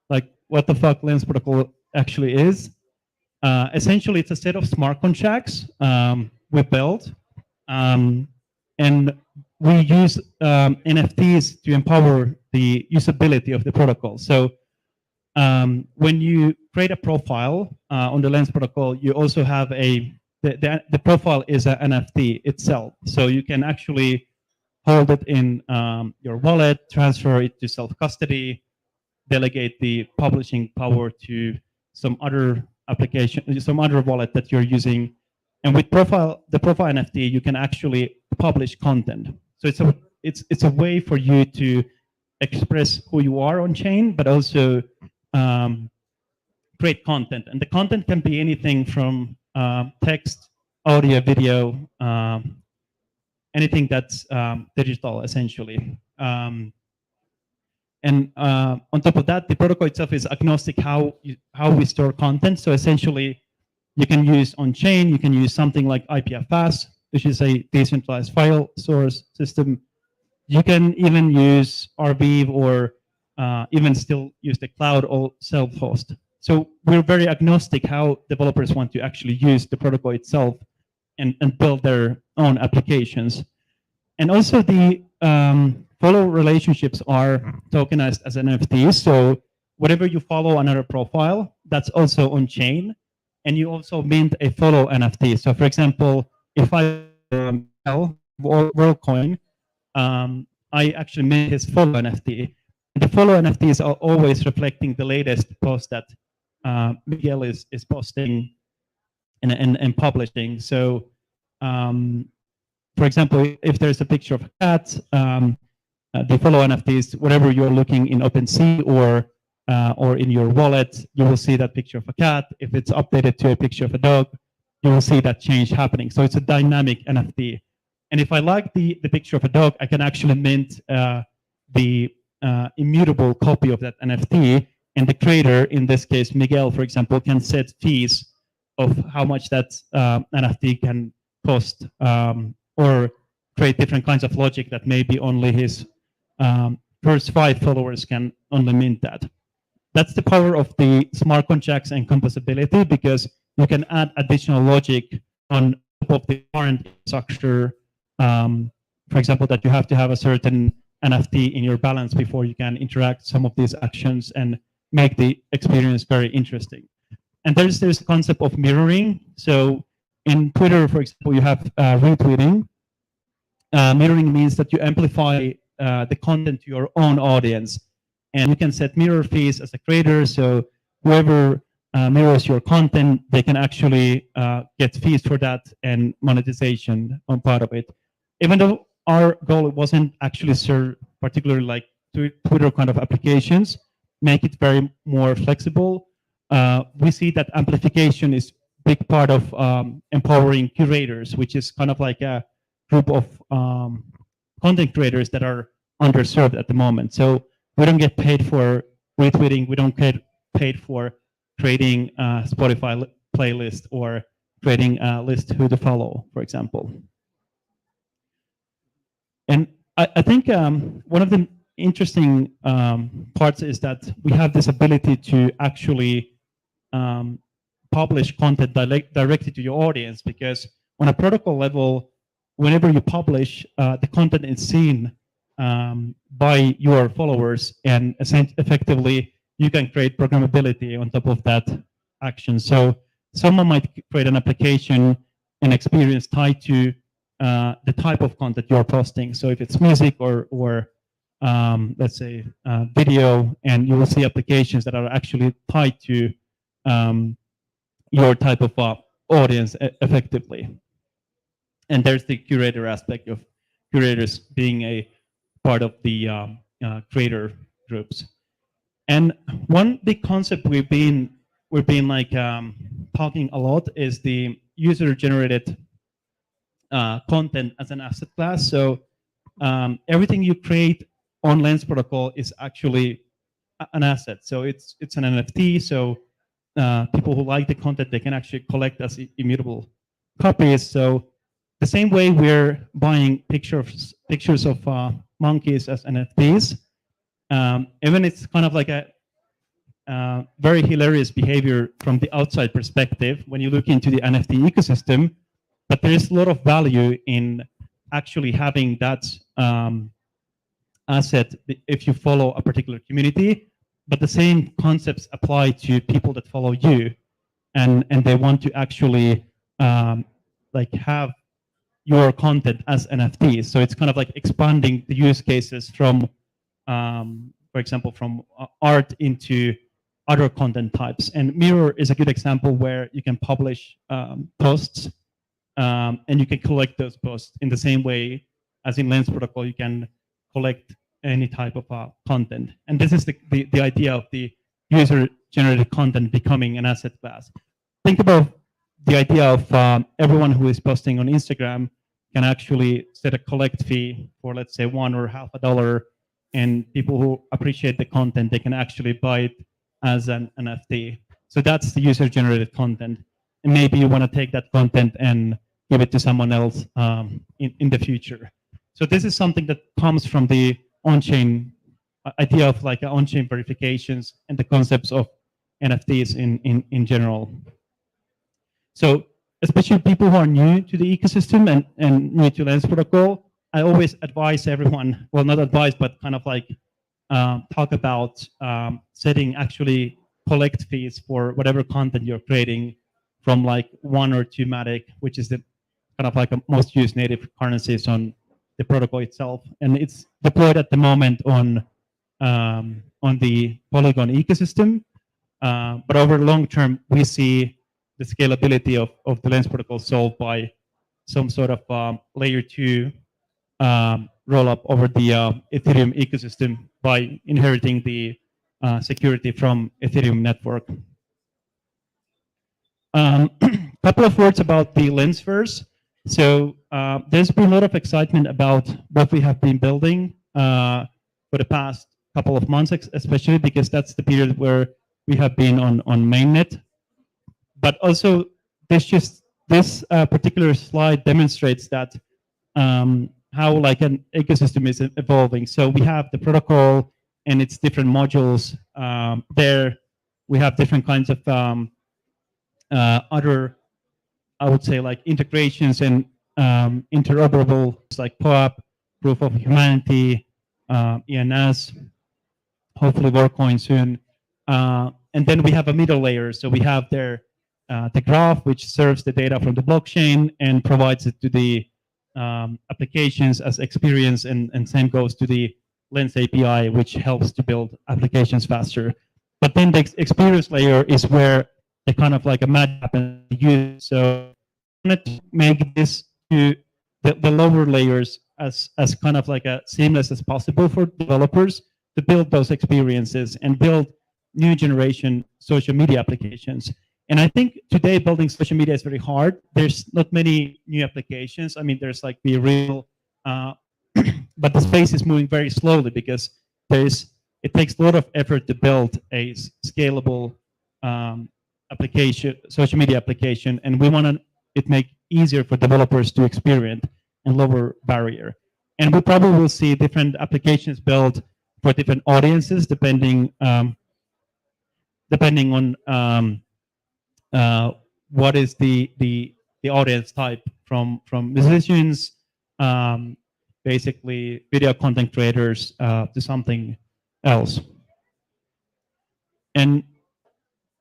like what the fuck Lens protocol actually is. Essentially, it's a set of smart contracts we built, and we use NFTs to empower the usability of the protocol. So when you create a profile on the Lens protocol, you also have the profile is an NFT itself. So you can actually hold it in your wallet, transfer it to self-custody, delegate the publishing power to some other application, some other wallet that you're using. And with the profile NFT, you can actually publish content. So it's a way for you to express who you are on chain, but also create content. And the content can be anything from text, audio, video, anything that's digital, essentially. And on top of that, the protocol itself is agnostic how we store content. So essentially, you can use on-chain, you can use something like IPFS, which is a decentralized file source system. You can even use Arweave or even still use the cloud or self-host. So we're very agnostic how developers want to actually use the protocol itself and build their own applications. And also the follow relationships are tokenized as NFTs. So whatever you follow another profile, that's also on chain. And you also mint a follow NFT. So for example, if I sell Volcoin, I actually mint his follow NFT. And the follow NFTs are always reflecting the latest post that Miguel is posting and publishing. So for example, if there's a picture of a cat, the follow NFTs, whatever you're looking in OpenSea or or in your wallet, you will see that picture of a cat. If it's updated to a picture of a dog, you will see that change happening. So it's a dynamic NFT. And if I like the picture of a dog, I can actually mint the immutable copy of that NFT. And the creator, in this case, Miguel, for example, can set fees of how much that NFT can cost, or create different kinds of logic that maybe only his first 5 followers can only mint that. That's the power of the smart contracts and composability, because you can add additional logic on top of the current structure. For example, that you have to have a certain NFT in your balance before you can interact some of these actions and make the experience very interesting. And there's this concept of mirroring. So in Twitter, for example, you have retweeting. Mirroring means that you amplify the content to your own audience. And you can set mirror fees as a creator. So whoever mirrors your content, they can actually get fees for that and monetization on part of it. Even though our goal wasn't actually serve particularly like Twitter kind of applications, make it very more flexible. We see that amplification is a big part of empowering curators, which is kind of like a group of content creators that are underserved at the moment. So we don't get paid for retweeting. We don't get paid for creating a Spotify playlist or creating a list who to follow, for example. And I think one of the interesting parts is that we have this ability to actually publish content directly to your audience, because on a protocol level, whenever you publish, the content is seen by your followers, and effectively you can create programmability on top of that action. So someone might create an application and experience tied to the type of content you're posting. So if it's music or let's say video, and you will see applications that are actually tied to your type of audience effectively. And there's the curator aspect of curators being a part of the creator groups. And one big concept we've been like talking a lot is the user-generated content as an asset class. So everything you create on Lens protocol is actually an asset. So it's an NFT. So people who like the content, they can actually collect as immutable copies. So the same way we're buying pictures of monkeys as NFTs, even it's kind of like a very hilarious behavior from the outside perspective when you look into the NFT ecosystem. But there is a lot of value in actually having that asset if you follow a particular community. But the same concepts apply to people that follow you, and they want to actually like have your content as NFTs. So it's kind of like expanding the use cases from, for example, from art into other content types. And Mirror is a good example where you can publish posts, and you can collect those posts in the same way as in Lens protocol. You can collect any type of content. And this is the idea of the user-generated content becoming an asset class. Think about the idea of everyone who is posting on Instagram can actually set a collect fee for, let's say, $1 or $0.50, and people who appreciate the content, they can actually buy it as an NFT. So that's the user-generated content. And maybe you want to take that content and give it to someone else in the future. So this is something that comes from the on-chain idea of like on-chain verifications and the concepts of NFTs in general. So especially people who are new to the ecosystem and new to Lens protocol, I always advise everyone, well, not advise, but kind of like talk about setting actually collect fees for whatever content you're creating from like 1 or 2 Matic, which is the kind of like a most used native currencies on the protocol itself. And it's deployed at the moment on the Polygon ecosystem. But over long term, we see the scalability of the Lens protocol solved by some sort of layer 2 roll up over the Ethereum ecosystem by inheriting the security from Ethereum network. Couple of words about the lens first. So there's been a lot of excitement about what we have been building for the past couple of months, especially because that's the period where we have been on mainnet. But also, this particular slide demonstrates that how like an ecosystem is evolving. So we have the protocol and its different modules there. We have different kinds of other, I would say, like integrations and interoperable, like POAP, Proof of Humanity, ENS, hopefully Volcoin soon. And then we have a middle layer. So we have there the graph, which serves the data from the blockchain and provides it to the applications as experience, and same goes to the Lens API, which helps to build applications faster. But then the experience layer is where the kind of like a magic happens. So I wanted to make this to the lower layers as kind of like a seamless as possible for developers to build those experiences and build new generation social media applications. And I think today building social media is very hard. There's not many new applications. I mean, there's like Be Real, but the space is moving very slowly because it takes a lot of effort to build a scalable application, social media application, and we want it make easier for developers to experience and lower barrier. And we probably will see different applications built for different audiences depending on what is the audience type, from musicians, basically video content creators, to something else. And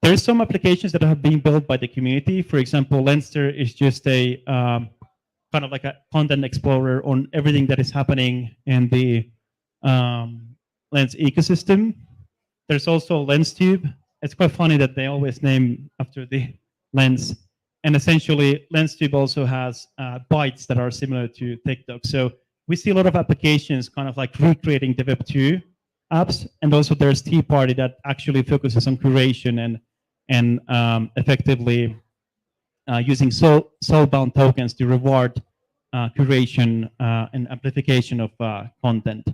there's some applications that have been built by the community. For example, Lenster is just a kind of like a content explorer on everything that is happening in the Lens ecosystem. There's also LensTube. It's quite funny that they always name after the lens. And essentially, LensTube also has bytes that are similar to TikTok. So we see a lot of applications kind of like recreating the Web2 apps. And also there's Tea Party that actually focuses on curation and effectively using soulbound tokens to reward curation and amplification of content.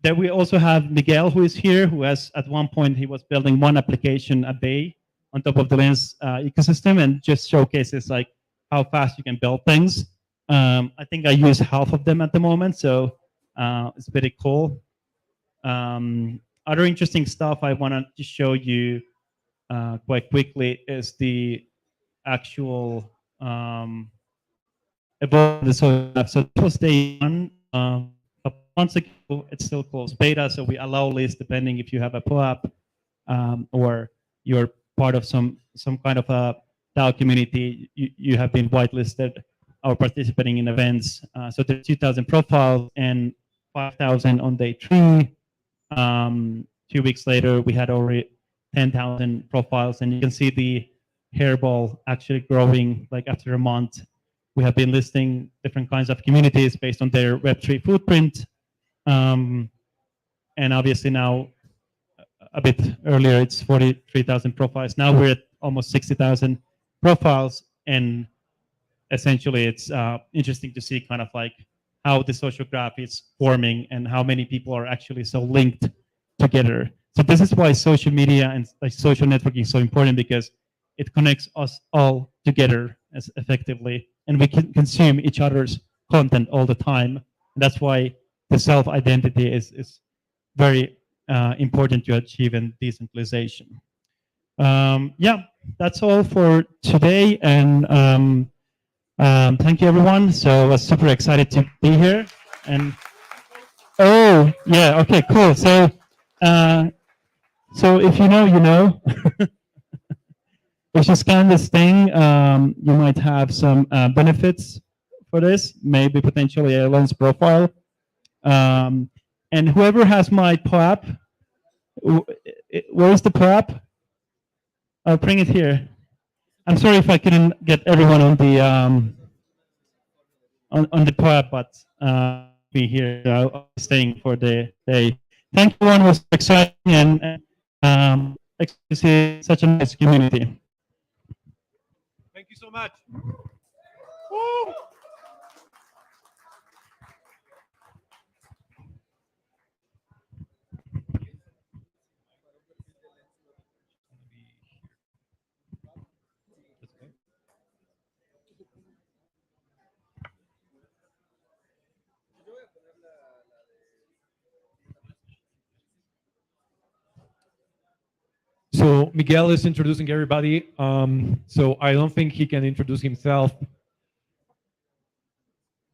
Then we also have Miguel, who is here, who has at one point he was building one application a day on top of the Lens ecosystem, and just showcases like how fast you can build things. I think I use half of them at the moment, so it's pretty cool. Other interesting stuff I wanted to show you quite quickly is the actual evolve the social app. So this was day one. A months ago, it's still closed beta, so we allow lists depending if you have a POAP or you're part of some kind of a DAO community. You have been whitelisted or participating in events. So there's 2,000 profiles and 5,000 on day 3. 2 weeks later, we had already 10,000 profiles, and you can see the hairball actually growing like after a month. We have been listing different kinds of communities based on their Web3 footprint. And obviously now, a bit earlier, it's 43,000 profiles. Now we're at almost 60,000 profiles. And essentially, it's interesting to see kind of like how the social graph is forming and how many people are actually so linked together. So this is why social media and like social networking is so important, because it connects us all together as effectively, and we can consume each other's content all the time. And that's why the self-identity is very important to achieve in decentralization. Yeah, that's all for today, and thank you everyone. So I was super excited to be here. And oh yeah, okay, cool. So so if you know, you know. If you scan this thing, you might have some benefits for this, maybe potentially a Lens profile. And whoever has my POAP, where's the POAP? I'll bring it here. I'm sorry if I couldn't get everyone on the POAP, but be here. I'll be staying for the day. thank you, everyone. It was exciting and exciting to see such a nice community. Thank you so much. So Miguel is introducing everybody. So I don't think he can introduce himself.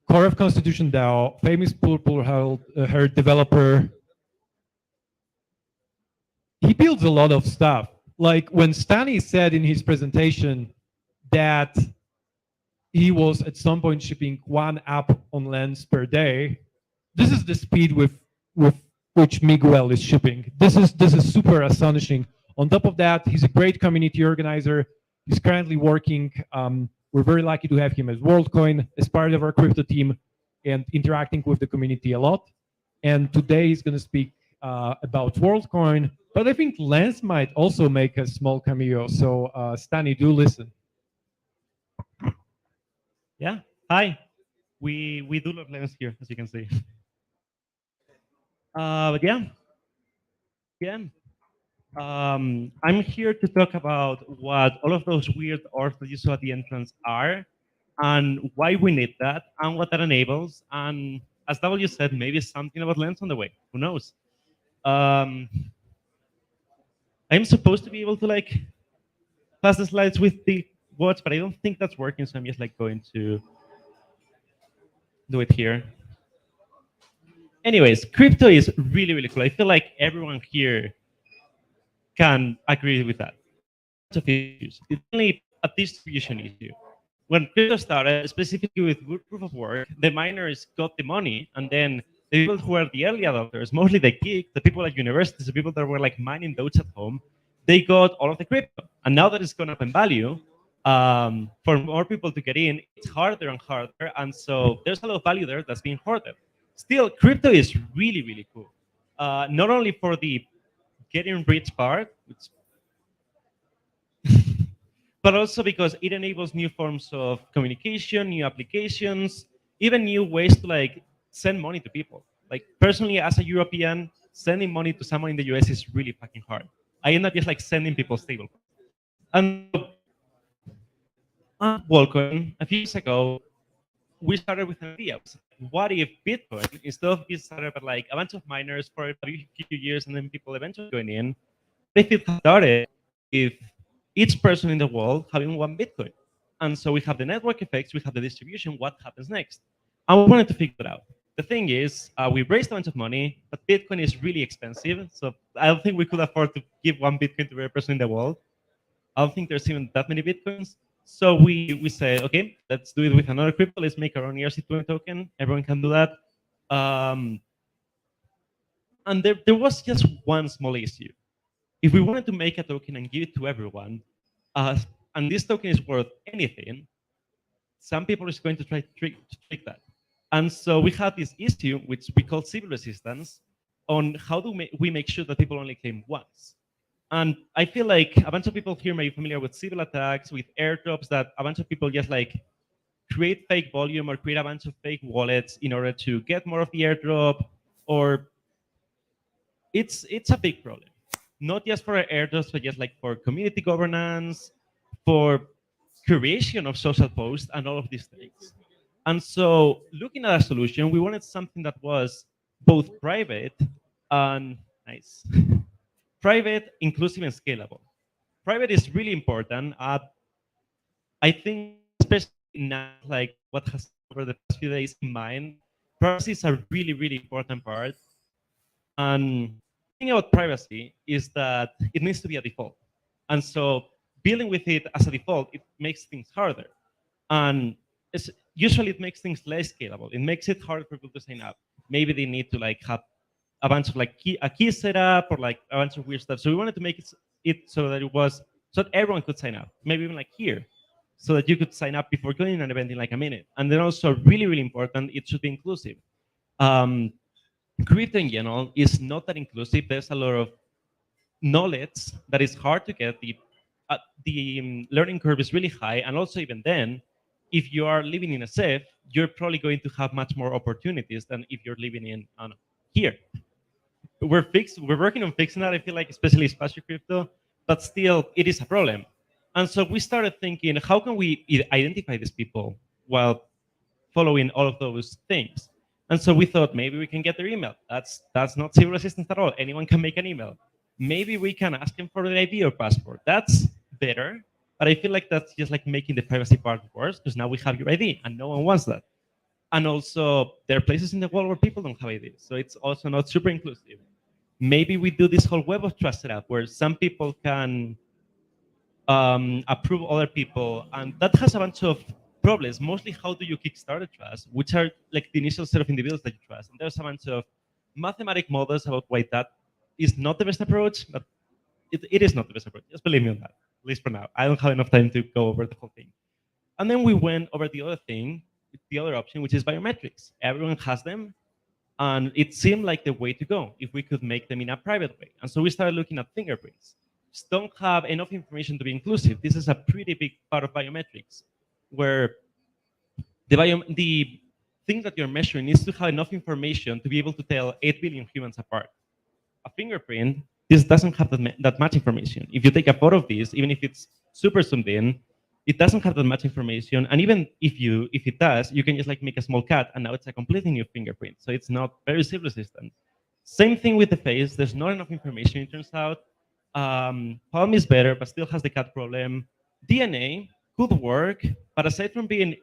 Core of Constitution DAO, famous purple hair developer. He builds a lot of stuff. Like when Stani said in his presentation that he was at some point shipping 1 app on Lens per day, this is the speed with which Miguel is shipping. This is super astonishing. On top of that, he's a great community organizer. He's currently working. We're very lucky to have him as Volcoin, as part of our crypto team, and interacting with the community a lot. And today he's going to speak about Volcoin. But I think Lens might also make a small cameo. So Stani, do listen. Yeah. Hi. We do love Lens here, as you can see. But yeah. I'm here to talk about what all of those weird orbs that you saw at the entrance are, and why we need that, and what that enables. And as W said, maybe something about Lens on the way. Who knows? I'm supposed to be able to like pass the slides with the watch, but I don't think that's working. So I'm just like going to do it here. Anyways, crypto is really, really cool. I feel like everyone here can agree with that. It's only a distribution issue. When crypto started, specifically with proof of work, the miners got the money, and then the people who were the early adopters, mostly the geeks, the people at universities, the people that were like mining Doge at home, they got all of the crypto. And now that it's gone up in value, for more people to get in, it's harder and harder. And so there's a lot of value there that's being hoarded. Still, crypto is really, really cool. Not only for the getting rich part, which but also because it enables new forms of communication, new applications, even new ways to like send money to people. Like personally, as a European, sending money to someone in the US is really fucking hard. I end up just like sending people stable. And at Volcoin, a few years ago, we started with an idea. What if Bitcoin, instead of being started by like a bunch of miners for a few years and then people eventually join in, what if it started with each person in the world having 1 Bitcoin? And so we have the network effects, we have the distribution, what happens next? And we wanted to figure it out. The thing is, we raised a bunch of money, but Bitcoin is really expensive. So I don't think we could afford to give 1 Bitcoin to every person in the world. I don't think there's even that many Bitcoins. So we said, okay, let's do it with another crypto. Let's make our own ERC20 token. Everyone can do that. And there was just one small issue. If we wanted to make a token and give it to everyone, and this token is worth anything, some people is going to try to trick that. And so we had this issue, which we call civil resistance, on how do we make sure that people only claim once. And I feel like a bunch of people here may be familiar with civil attacks, with airdrops, that a bunch of people just like create fake volume or create a bunch of fake wallets in order to get more of the airdrop, or it's a big problem. Not just for airdrops, but just like for community governance, for creation of social posts, and all of these things. And so looking at a solution, we wanted something that was both private and nice. Private, inclusive, and scalable. Private is really important. I think, especially now, like what has over the past few days in mind, privacy is a really, really important part. And the thing about privacy is that it needs to be a default. And so dealing with it as a default, it makes things harder. And usually it makes things less scalable. It makes it harder for people to sign up. Maybe they need to like have a bunch of like a key setup or like a bunch of weird stuff. So we wanted to make it so that it was so that everyone could sign up. Maybe even like here, so that you could sign up before joining an event in like a minute. And then also really, really important, it should be inclusive. crypto in general is not that inclusive. There's a lot of knowledge that is hard to get. The learning curve is really high, and also even then, if you are living in a SEF, you're probably going to have much more opportunities than if you're living in here. We're working on fixing that. I feel like, especially spatial crypto, but still, it is a problem. And so we started thinking, how can we identify these people while following all of those things? And so we thought maybe we can get their email. That's not zero resistance at all. Anyone can make an email. Maybe we can ask them for their ID or passport. That's better, but I feel like that's just like making the privacy part worse, because now we have your ID and no one wants that. And also, there are places in the world where people don't have IDs, so it's also not super inclusive. Maybe we do this whole web of trust setup where some people can approve other people, and that has a bunch of problems. Mostly, how do you kickstart a trust, which are like the initial set of individuals that you trust, and there's a bunch of mathematic models about why that is not the best approach, but it is not the best approach. Just believe me on that, at least for now. I don't have enough time to go over the whole thing. And then we went over the other thing, the other option, which is biometrics. Everyone has them, and it seemed like the way to go if we could make them in a private way. And so we started looking at fingerprints. Just don't have enough information to be inclusive. This is a pretty big part of biometrics, where the thing that you're measuring needs to have enough information to be able to tell 8 billion humans apart. A fingerprint, this doesn't have that much information. If you take a photo of this, even if it's super zoomed in, it doesn't have that much information. And even if it does, you can just like make a small cut, and now it's a completely new fingerprint. So it's not very zero resistant. Same thing with the face. There's not enough information, it turns out. Palm is better, but still has the cut problem. DNA could work, but aside from being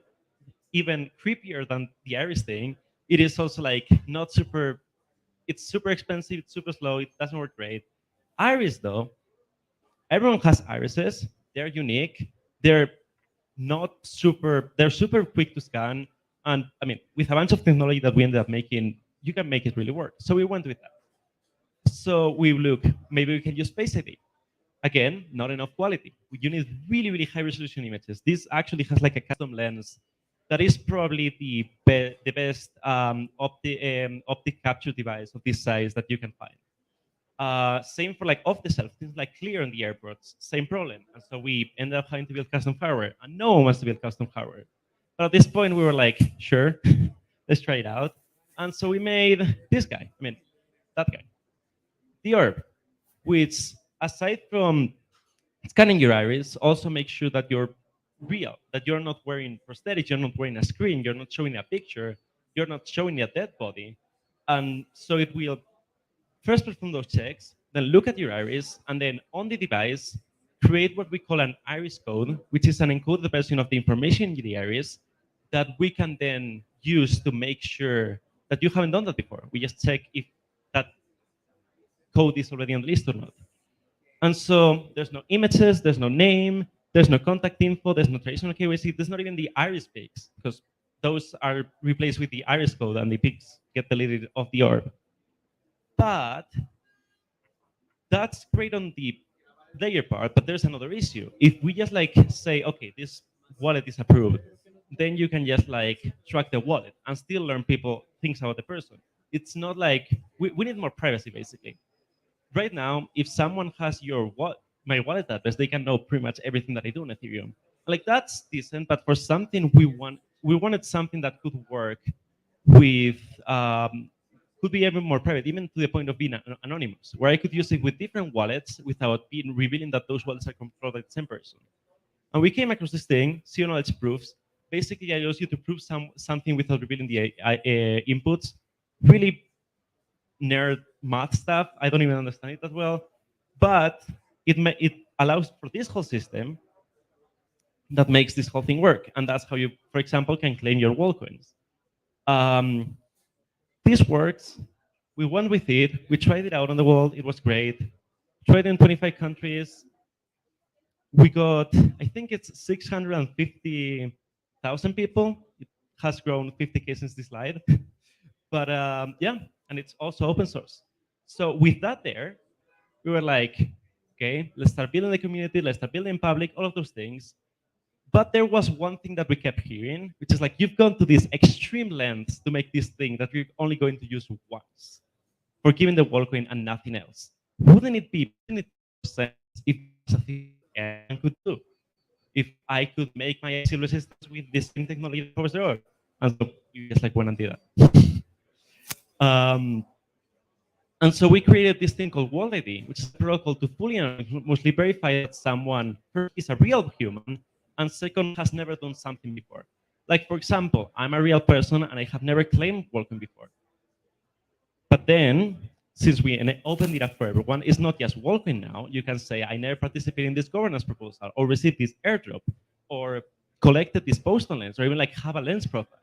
even creepier than the iris thing, it is also like not super. It's super expensive. It's super slow. It doesn't work great. Iris, though, everyone has irises. They're unique. They're not super. They're super quick to scan. And I mean, with a bunch of technology that we ended up making, you can make it really work. So we went with that. So we look, maybe we can use Face ID. Again, not enough quality. You need really, really high resolution images. This actually has like a custom lens that is probably the best optic capture device of this size that you can find. Same for like off the shelf, things like Clear in the airports, same problem. And so we ended up having to build custom hardware, and no one wants to build custom hardware. But at this point, we were like, sure, let's try it out. And so we made this guy, that guy, the orb, which aside from scanning your iris, also make sure that you're real, that you're not wearing prosthetics, you're not wearing a screen, you're not showing a picture, you're not showing a dead body. And so it will first perform those checks, then look at your iris, and then on the device, create what we call an iris code, which is an encoded version of the information in the iris that we can then use to make sure that you haven't done that before. We just check if that code is already on the list or not. And so there's no images, there's no name, there's no contact info, there's no traditional KYC, there's not even the iris pics, because those are replaced with the iris code and the pics get deleted off the orb. But that's great on the layer part, but there's another issue. If we just like say, okay, this wallet is approved, then you can just like track the wallet and still learn things about the person. It's not like, we need more privacy basically. Right now, if someone has my wallet address, they can know pretty much everything that I do on Ethereum. Like that's decent, but for something we wanted something that could work with, could be even more private, even to the point of being anonymous, where I could use it with different wallets without revealing that those wallets are controlled by the same person. And we came across this thing, zero knowledge proofs. Basically, allows you to prove something without revealing the inputs. Really nerd math stuff. I don't even understand it that well, but it allows for this whole system that makes this whole thing work. And that's how you, for example, can claim your Volcoins. This works. We went with it. We tried it out on the world. It was great. Tried in 25 countries. We got, I think it's 650,000 people. It has grown 50K since this slide. But yeah, and it's also open source. So with that there, we were like, okay, let's start building the community, let's start building public, all of those things. But there was one thing that we kept hearing, which is like, you've gone to these extreme lengths to make this thing that you're only going to use once for giving the Volcoin and nothing else. Wouldn't it make sense if it's a thing anyone could do? If I could make my civil systems with the same technology that covers the Earth? And so we just like went and did that. And so we created this thing called World ID, which is a protocol to fully and mostly verify that someone first is a real human, and second has never done something before. Like, for example, I'm a real person and I have never claimed Volcoin before. But then, since we opened it up for everyone, it's not just Volcoin now. You can say, I never participated in this governance proposal, or received this airdrop, or collected this postal lens, or even like have a lens profile.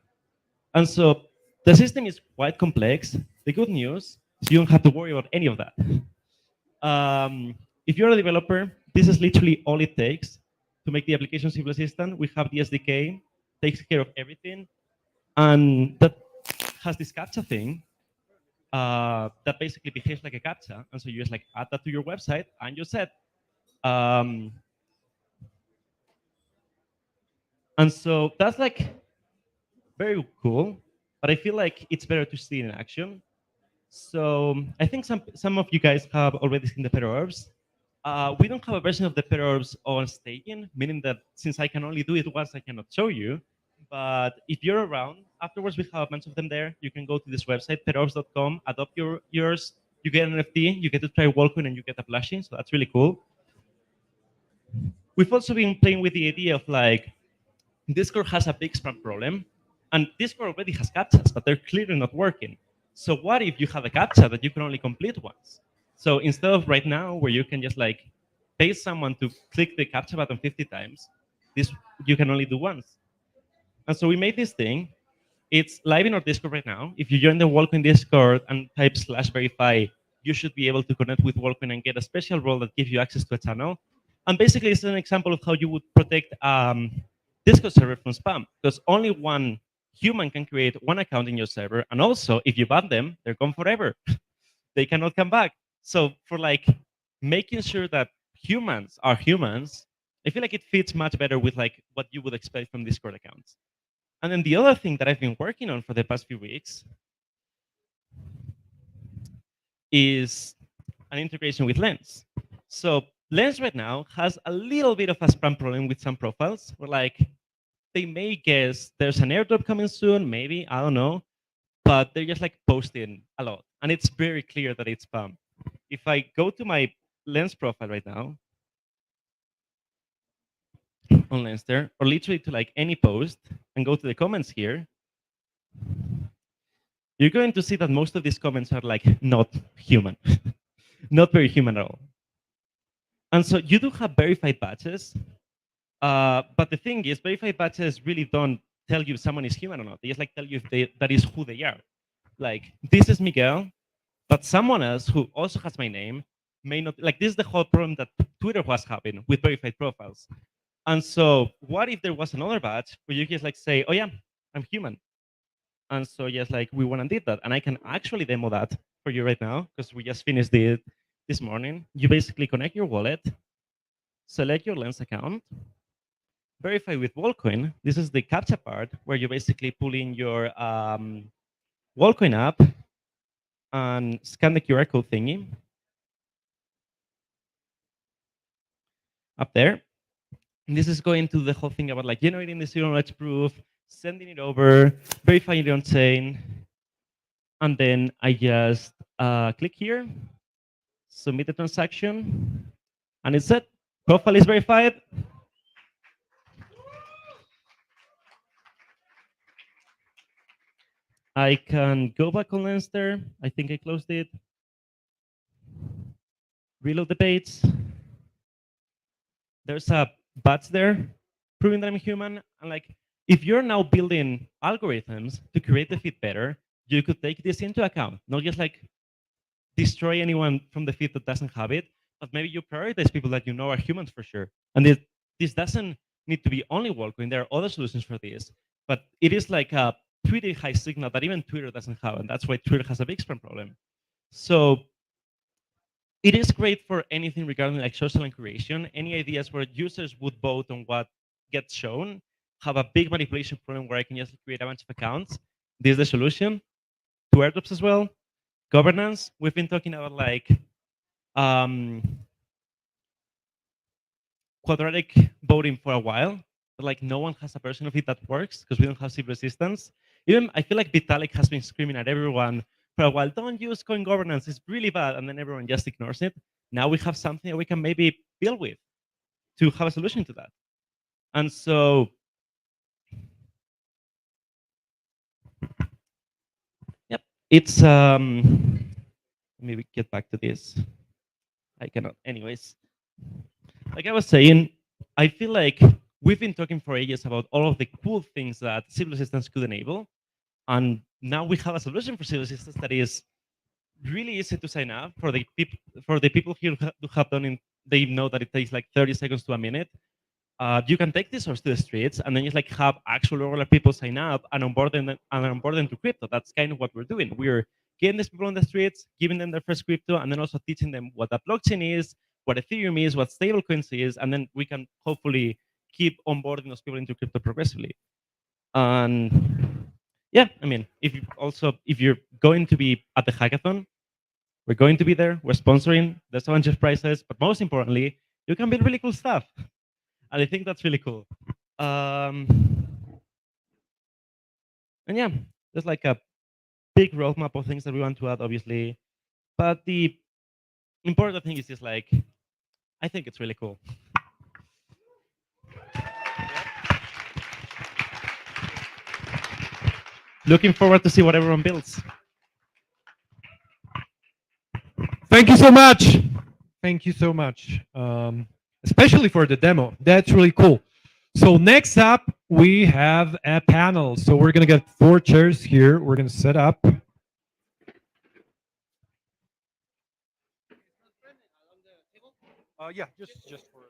And so the system is quite complex. The good news is you don't have to worry about any of that. If you're a developer, this is literally all it takes to make the application civil assistant. We have the SDK, takes care of everything, and that has this CAPTCHA thing that basically behaves like a CAPTCHA. And so you just like add that to your website and you're set. And so that's like very cool, but I feel like it's better to see it in action. So I think some of you guys have already seen the Herbs. We don't have a version of the Herbs on staking, meaning that since I can only do it once, I cannot show you. But if you're around, afterwards we have a bunch of them there. You can go to this website, perorbs.com, adopt yours, you get an NFT, you get to try Volcoin, and you get a blushing, so that's really cool. We've also been playing with the idea of like, Discord has a big spam problem, and Discord already has CAPTCHAs, but they're clearly not working. So what if you have a CAPTCHA that you can only complete once? So instead of right now, where you can just like pay someone to click the CAPTCHA button 50 times, this you can only do once. And so we made this thing. It's live in our Discord right now. If you join the Volcoin Discord and type /verify, you should be able to connect with Volcoin and get a special role that gives you access to a channel. And basically, it's an example of how you would protect Discord server from spam, because only one human can create one account in your server. And also, if you ban them, they're gone forever. They cannot come back. So for like making sure that humans are humans, I feel like it fits much better with like what you would expect from Discord accounts. And then the other thing that I've been working on for the past few weeks is an integration with Lens. So Lens right now has a little bit of a spam problem with some profiles, where like they may guess there's an airdrop coming soon, maybe, I don't know, but they're just like posting a lot. And it's very clear that it's spam. If I go to my Lens profile right now, on Lenster, or literally to like any post and go to the comments here, you're going to see that most of these comments are like not human, not very human at all. And so you do have verified badges, but the thing is, verified badges really don't tell you if someone is human or not. They just like tell you if that is who they are. Like, this is Miguel, but someone else who also has my name may not. Like, this is the whole problem that Twitter was having with verified profiles. And so what if there was another badge where you just like say, oh yeah, I'm human. And so yes, like we went and did that. And I can actually demo that for you right now, because we just finished it this morning. You basically connect your wallet, select your Lens account, verify with Volcoin. This is the CAPTCHA part where you basically pull in your Volcoin app and scan the QR code thingy up there. And this is going to the whole thing about like generating the zero knowledge proof, sending it over, verifying it on chain. And then I just click here, submit the transaction, and it's set. Profile is verified. I can go back on Lenster. I think I closed it. Reload the page. There's a badge there proving that I'm human. And like, if you're now building algorithms to create the feed better, you could take this into account, not just like destroy anyone from the feed that doesn't have it, but maybe you prioritize people that you know are humans for sure. And this doesn't need to be only Volcoin. There are other solutions for this, but it is like a pretty high signal that even Twitter doesn't have, and that's why Twitter has a big spam problem. So it is great for anything regarding like social and creation. Any ideas where users would vote on what gets shown have a big manipulation problem where I can just create a bunch of accounts. This is the solution. To airdrops as well. Governance, we've been talking about like quadratic voting for a while, but like no one has a version of it that works because we don't have civil resistance. Even I feel like Vitalik has been screaming at everyone for a while, don't use coin governance, it's really bad, and then everyone just ignores it. Now we have something that we can maybe build with to have a solution to that. And so, yep, it's maybe get back to this. I cannot, anyways. Like I was saying, I feel like we've been talking for ages about all of the cool things that civil assistance could enable. And now we have a solution for civil assistance that is really easy to sign up for the people here who have done it. They know that it takes like 30 seconds to a minute. You can take this source to the streets and then just like have actual regular people sign up and onboard them to crypto. That's kind of what we're doing. We're getting these people on the streets, giving them their first crypto, and then also teaching them what a blockchain is, what Ethereum is, what stablecoins is, and then we can hopefully keep onboarding those people into crypto progressively. And yeah, I mean, if you're going to be at the hackathon, we're going to be there. We're sponsoring. There's a bunch of prizes, but most importantly, you can build really cool stuff. And I think that's really cool. And yeah, there's like a big roadmap of things that we want to add, obviously. But the important thing is just like, I think it's really cool. Looking forward to see what everyone builds. Thank you so much. Thank you so much. Especially for the demo. That's really cool. So next up, we have a panel. So we're going to get 4 chairs here. We're going to set up. Yeah, just for...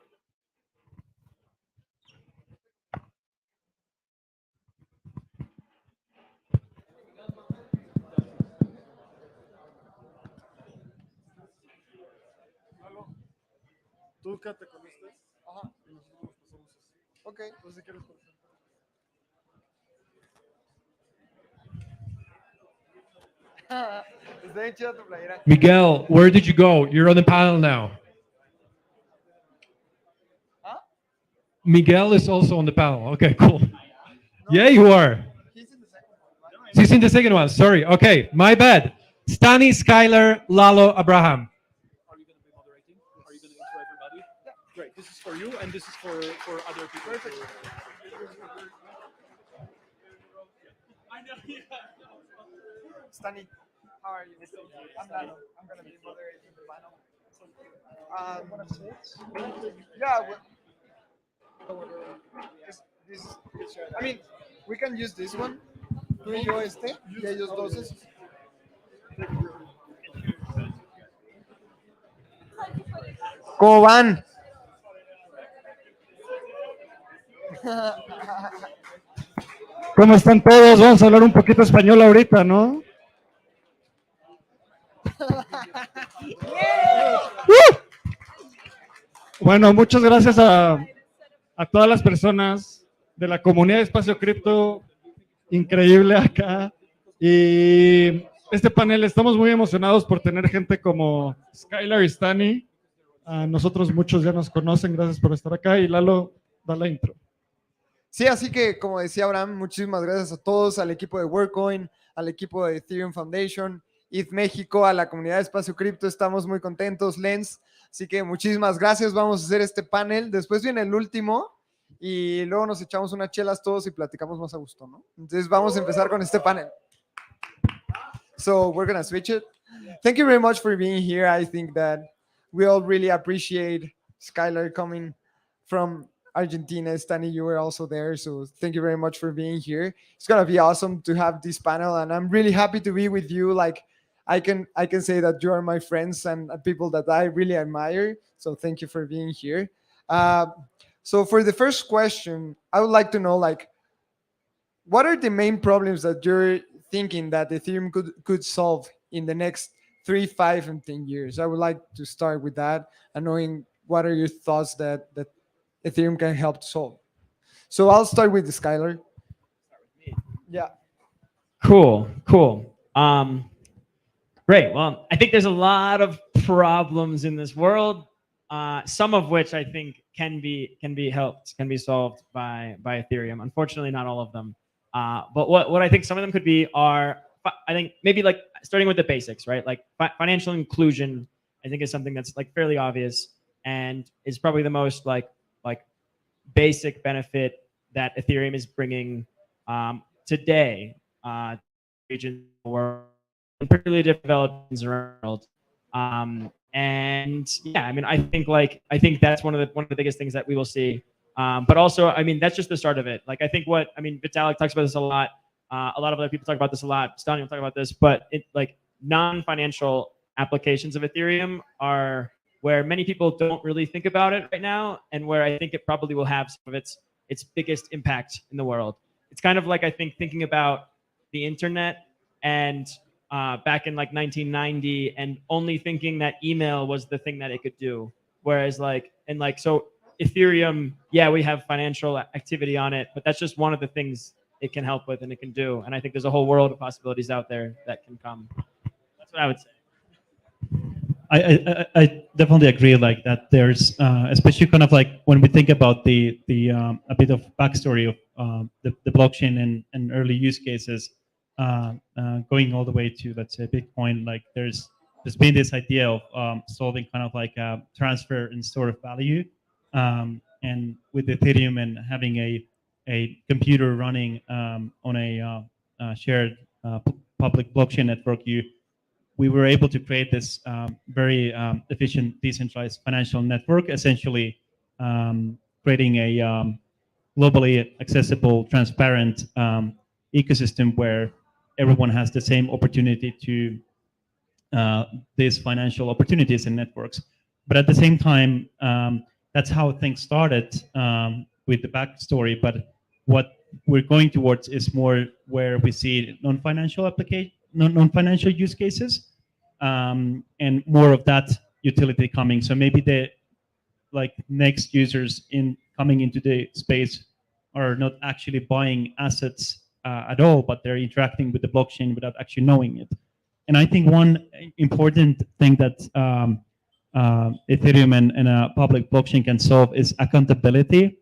¿Tú qué te conectas? Ajá. Y nosotros nos pasamos así. Ok, pues si quieres. Está bien chida tu playera. Miguel, where did you go? You're on the panel now. Huh? Miguel is also on the panel. Okay, cool. Yeah, you are. He's in the second one, right? She's in the second one. Sorry. Okay, my bad. Stani, Skylar, Lalo, Abraham. Are you going to be moderating? Are you going to intro everybody? Yeah. Great. This is for you, and this is for other people. Perfect. I know. Yeah. Stani, how are you? I'm Lalo. I'm going to be moderating the panel. Yeah. I mean, we can use this one. Tú y yo y ellos dos. ¿Cómo van? ¿Cómo están todos? Vamos a hablar un poquito español ahorita, ¿no? Bueno, muchas gracias a todas las personas de la comunidad de Espacio Cripto, increíble acá. Y este panel, estamos muy emocionados por tener gente como Skylar y Stani. A nosotros muchos ya nos conocen, gracias por estar acá. Y Lalo, da la intro. Sí, así que como decía Abraham, muchísimas gracias a todos, al equipo de Volcoin, al equipo de Ethereum Foundation, ETH México, a la comunidad de Espacio Cripto, estamos muy contentos, Lens, así que muchísimas gracias, vamos a hacer este panel, después viene el último y luego nos echamos unas chelas todos y platicamos más a gusto, ¿no? Entonces vamos a empezar con este panel. So we're gonna switch it. Thank you very much for being here. I think that we all really appreciate Skylar coming from Argentina. Stani, you were also there, so thank you very much for being here. It's gonna be awesome to have this panel, and I'm really happy to be with you. Like, I can say that you are my friends and people that I really admire. So thank you for being here. So for the first question, I would like to know, like, what are the main problems that you're thinking that Ethereum could solve in the next 3, 5, and 10 years? I would like to start with that and knowing what are your thoughts that Ethereum can help solve. So I'll start with the Skylar. Yeah. Cool. Great. Well, I think there's a lot of problems in this world, some of which I think can be helped, can be solved by Ethereum. Unfortunately, not all of them. But what I think some of them could be are, I think maybe like starting with the basics, right? Like financial inclusion, I think is something that's like fairly obvious and is probably the most like basic benefit that Ethereum is bringing today. Regions of the world, and particularly developed around the world. And yeah, I mean, I think that's one of the biggest things that we will see. But also, I mean, that's just the start of it. Like, I think Vitalik talks about this a lot. A lot of other people talk about this a lot. Stani will talk about this, but non-financial applications of Ethereum are where many people don't really think about it right now, and where I think it probably will have some of its biggest impact in the world. It's kind of like, I think, thinking about the internet and back in like 1990 and only thinking that email was the thing that it could do. Whereas so Ethereum, yeah, we have financial activity on it, but that's just one of the things it can help with and it can do. And I think there's a whole world of possibilities out there that can come. That's what I would say. I definitely agree like that. There's especially kind of like when we think about the a bit of backstory of the blockchain and early use cases, going all the way to, let's say, Bitcoin. Like there's been this idea of solving kind of like a transfer and store of value, and with Ethereum and having a computer running on a shared public blockchain network, we were able to create this very efficient, decentralized financial network, essentially creating a globally accessible, transparent ecosystem where everyone has the same opportunity to these financial opportunities and networks. But at the same time, that's how things started with the backstory. But what we're going towards is more where we see non-financial use cases, and more of that utility coming. So maybe the next users coming into the space are not actually buying assets at all, but they're interacting with the blockchain without actually knowing it. And I think one important thing that Ethereum and a public blockchain can solve is accountability,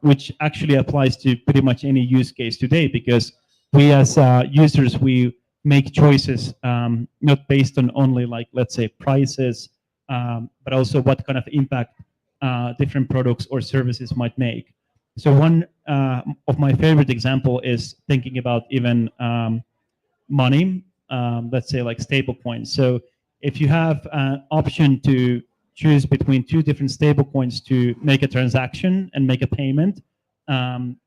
which actually applies to pretty much any use case today, because we as users, we make choices not based on only let's say prices, but also what kind of impact different products or services might make. So one of my favorite example is thinking about even money, let's say like stable coins. So if you have an option to choose between two different stable coins to make a transaction and make a payment,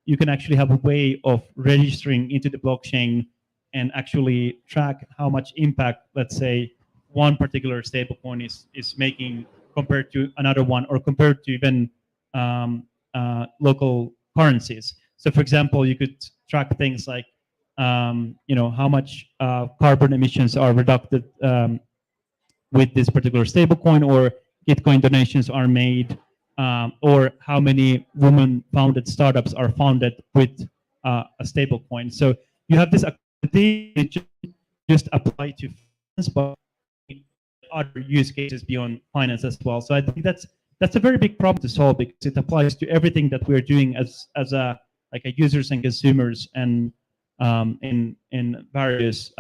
you can actually have a way of registering into the blockchain and actually track how much impact, let's say, one particular stablecoin is making compared to another one, or compared to even local currencies. So, for example, you could track things like, how much carbon emissions are reduced with this particular stablecoin, or Gitcoin donations are made, or how many women-founded startups are founded with a stablecoin. So you have this activity just apply to finance, but other use cases beyond finance as well. So I think that's a very big problem to solve, because it applies to everything that we're doing as a users and consumers, and in various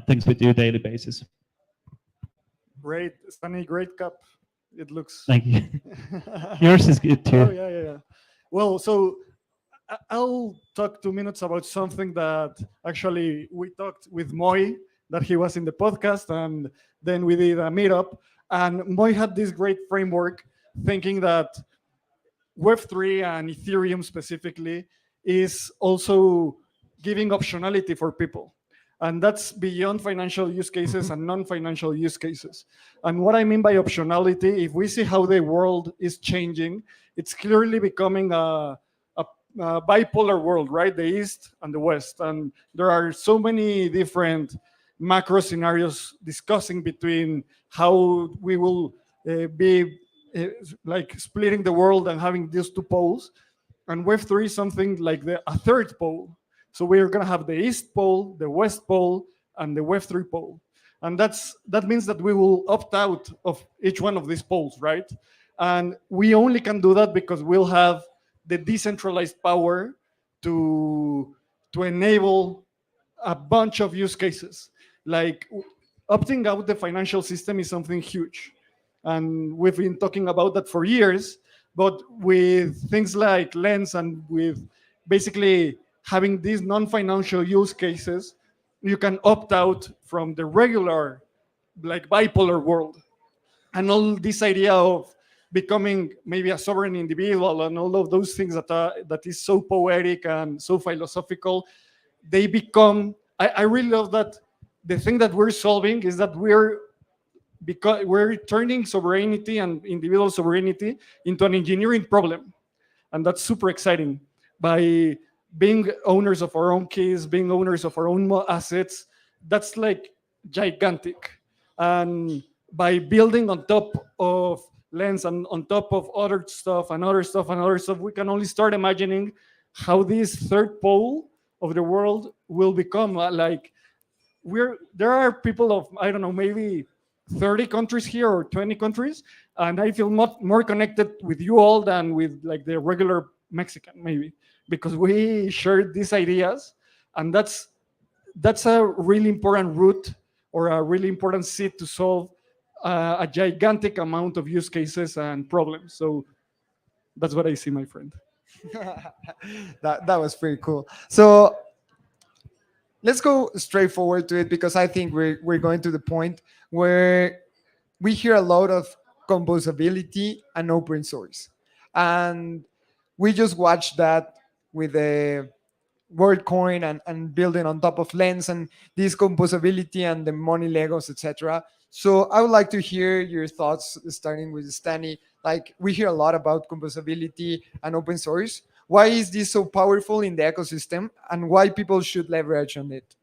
things we do on a daily basis. Great, Sunny, great cup. It looks. Thank you. Yours is good too. Oh, yeah. Well, so I'll talk 2 minutes about something that actually we talked with Moy, that he was in the podcast, and then we did a meetup. And Moy had this great framework thinking that Web3 and Ethereum specifically is also giving optionality for people. And that's beyond financial use cases and non-financial use cases. And what I mean by optionality, if we see how the world is changing, it's clearly becoming a bipolar world, right? The East and the West. And there are so many different macro scenarios discussing between how we will be like splitting the world and having these two poles. and Web3 is something like a third pole. So we're going to have the East Pole, the West Pole, and the Web3 pole. And that means that we will opt out of each one of these poles, right? And we only can do that because we'll have the decentralized power to enable a bunch of use cases. Like opting out the financial system is something huge. And we've been talking about that for years, but with things like Lens and with basically having these non-financial use cases, you can opt out from the regular, like bipolar world. And all this idea of becoming maybe a sovereign individual and all of those things that is so poetic and so philosophical, they become, I really love that the thing that we're solving is that we're turning sovereignty and individual sovereignty into an engineering problem. And that's super exciting. By being owners of our own keys, being owners of our own assets, that's like gigantic. And by building on top of Lens and on top of other stuff and other stuff and other stuff, we can only start imagining how this third pole of the world will become. Like there are people of, I don't know, maybe 30 countries here or 20 countries, and I feel more connected with you all than with like the regular Mexican, maybe, because we share these ideas, and that's a really important root or a really important seed to solve a gigantic amount of use cases and problems. So that's what I see, my friend. that was pretty cool. So let's go straight forward to it, because I think we're going to the point where we hear a lot of composability and open source. And we just watched that with the Volcoin and building on top of Lens and this composability and the money Legos, etc. So I would like to hear your thoughts, starting with Stani. Like, we hear a lot about composability and open source. Why is this so powerful in the ecosystem, and why people should leverage on it?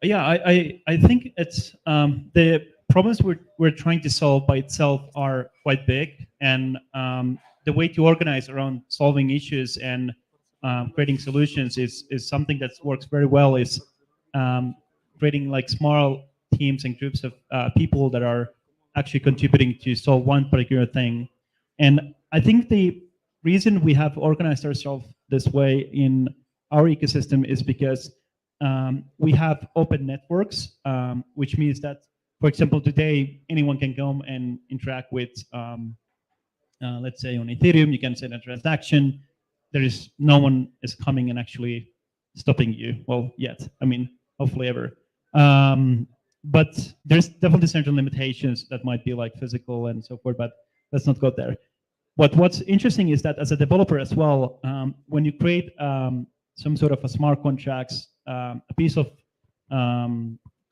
Yeah, I think it's the problems we're trying to solve by itself are quite big, and the way to organize around solving issues and creating solutions is something that works very well. Is creating like small teams and groups of people that are actually contributing to solve one particular thing. And I think the reason we have organized ourselves this way in our ecosystem is because we have open networks, which means that, for example, today anyone can come and interact with, let's say on Ethereum, you can send a transaction. There is no one is coming and actually stopping you. Well, yet. I mean, hopefully ever. But there's definitely certain limitations that might be like physical and so forth, but let's not go there. What's interesting is that as a developer as well, when you create some sort of a smart contracts, a piece of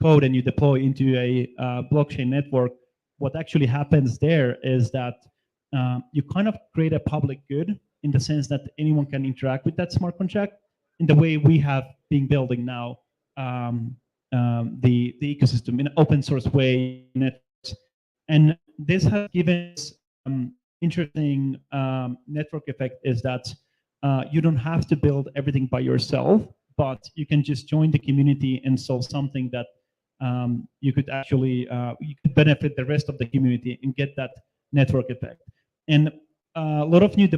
code, and you deploy into a blockchain network, what actually happens there is that you kind of create a public good, in the sense that anyone can interact with that smart contract in the way we have been building now the ecosystem in an open source way. And this has given us interesting network effect, is that you don't have to build everything by yourself, but you can just join the community and solve something that you could actually you could benefit the rest of the community and get that network effect. And a lot of new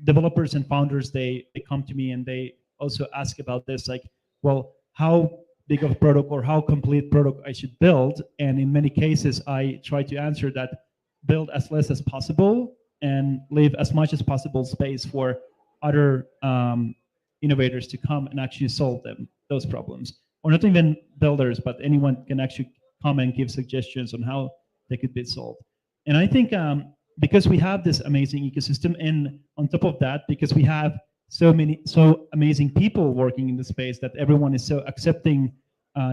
developers and founders, they come to me and they also ask about this, like, well, how big of a product or how complete product I should build. And in many cases, I try to answer that: build as less as possible and leave as much as possible space for other innovators to come and actually solve those problems. Or not even builders, but anyone can actually come and give suggestions on how they could be solved. And I think because we have this amazing ecosystem, and on top of that, because we have so amazing people working in the space, that everyone is so accepting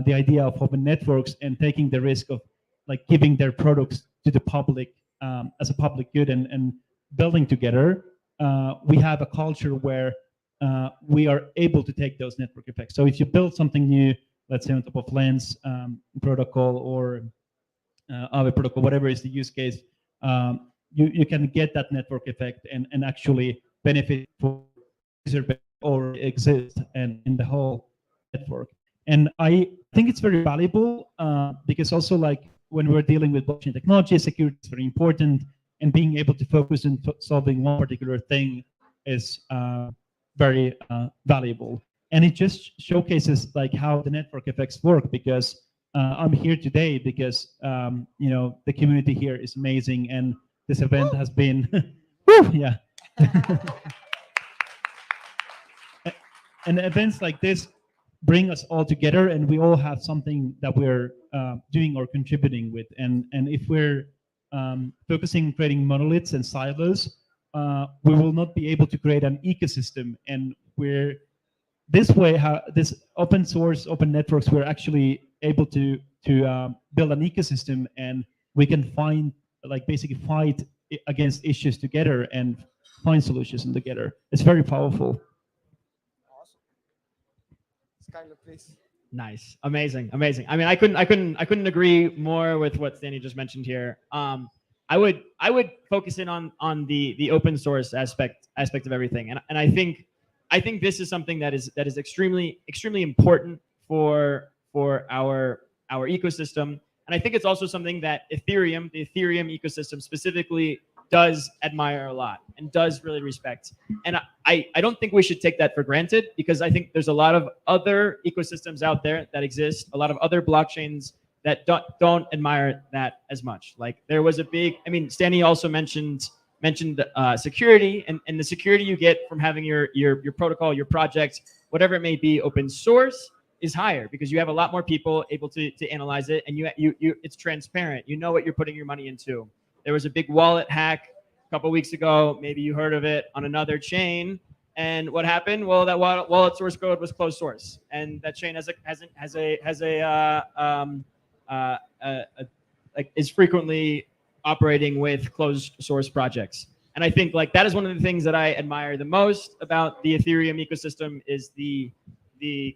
the idea of open networks and taking the risk of like giving their products to the public as a public good and building together, we have a culture where we are able to take those network effects. So if you build something new, let's say on top of Lens protocol or Aave protocol, whatever is the use case, you can get that network effect and actually benefit for user base or exist and in the whole network. And I think it's very valuable because also like when we're dealing with blockchain technology, security is very important, and being able to focus on solving one particular thing is very valuable. And it just showcases like how the network effects work, because I'm here today because you know, the community here is amazing, and this event has been yeah. And events like this bring us all together, and we all have something that we're doing or contributing with. And if we're focusing on creating monoliths and silos, we will not be able to create an ecosystem. And we're this way, how this open source, open networks, we're actually able to build an ecosystem, and we can find, like, basically fight against issues together and find solutions together. It's very powerful. Skylar, please. Nice, amazing, amazing. I mean, I couldn't agree more with what Stanley just mentioned here. I would focus in on the open source aspect of everything, and I think this is something that is extremely important for our ecosystem, and I think it's also something that the Ethereum ecosystem specifically does admire a lot and does really respect. And I don't think we should take that for granted, because I think there's a lot of other ecosystems out there that exist, a lot of other blockchains that don't admire that as much. Like there was a big, I mean, Stanley also mentioned security, and the security you get from having your protocol, your project, whatever it may be, open source is higher, because you have a lot more people able to analyze it, and you it's transparent. You know what you're putting your money into. There was a big wallet hack a couple weeks ago. Maybe you heard of it on another chain. And what happened? Well, that wallet source code was closed source, and that chain is frequently operating with closed source projects. And I think like that is one of the things that I admire the most about the Ethereum ecosystem, is the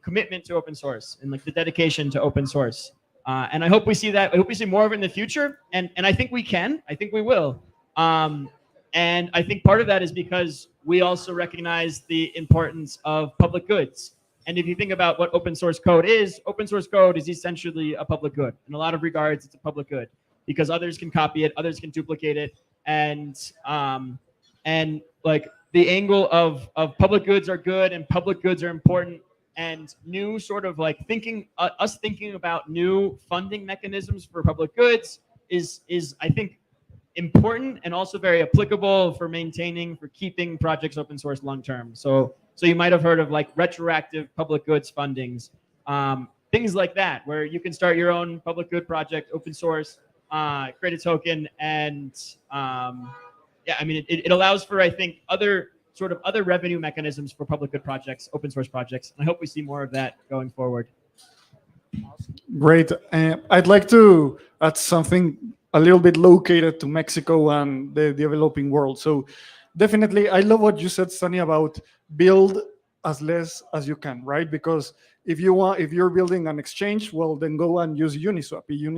commitment to open source and like the dedication to open source. And I hope we see that. I hope we see more of it in the future. And I think we can. I think we will. And I think part of that is because we also recognize the importance of public goods. And if you think about what open source code is essentially a public good. In a lot of regards, it's a public good because others can copy it, others can duplicate it, and like the angle of public goods are good and public goods are important. And new sort of like thinking about new funding mechanisms for public goods is I think important, and also very applicable for keeping projects open source long term. So you might have heard of like retroactive public goods fundings, things like that, where you can start your own public good project, open source, create a token, and yeah, I mean it allows for, I think, other revenue mechanisms for public good projects, open source projects. And I hope we see more of that going forward. Great. I'd like to add something a little bit located to Mexico and the developing world. So definitely, I love what you said, Sunny, about build as less as you can, right? Because if you're building an exchange, well, then go and use Uniswap. If you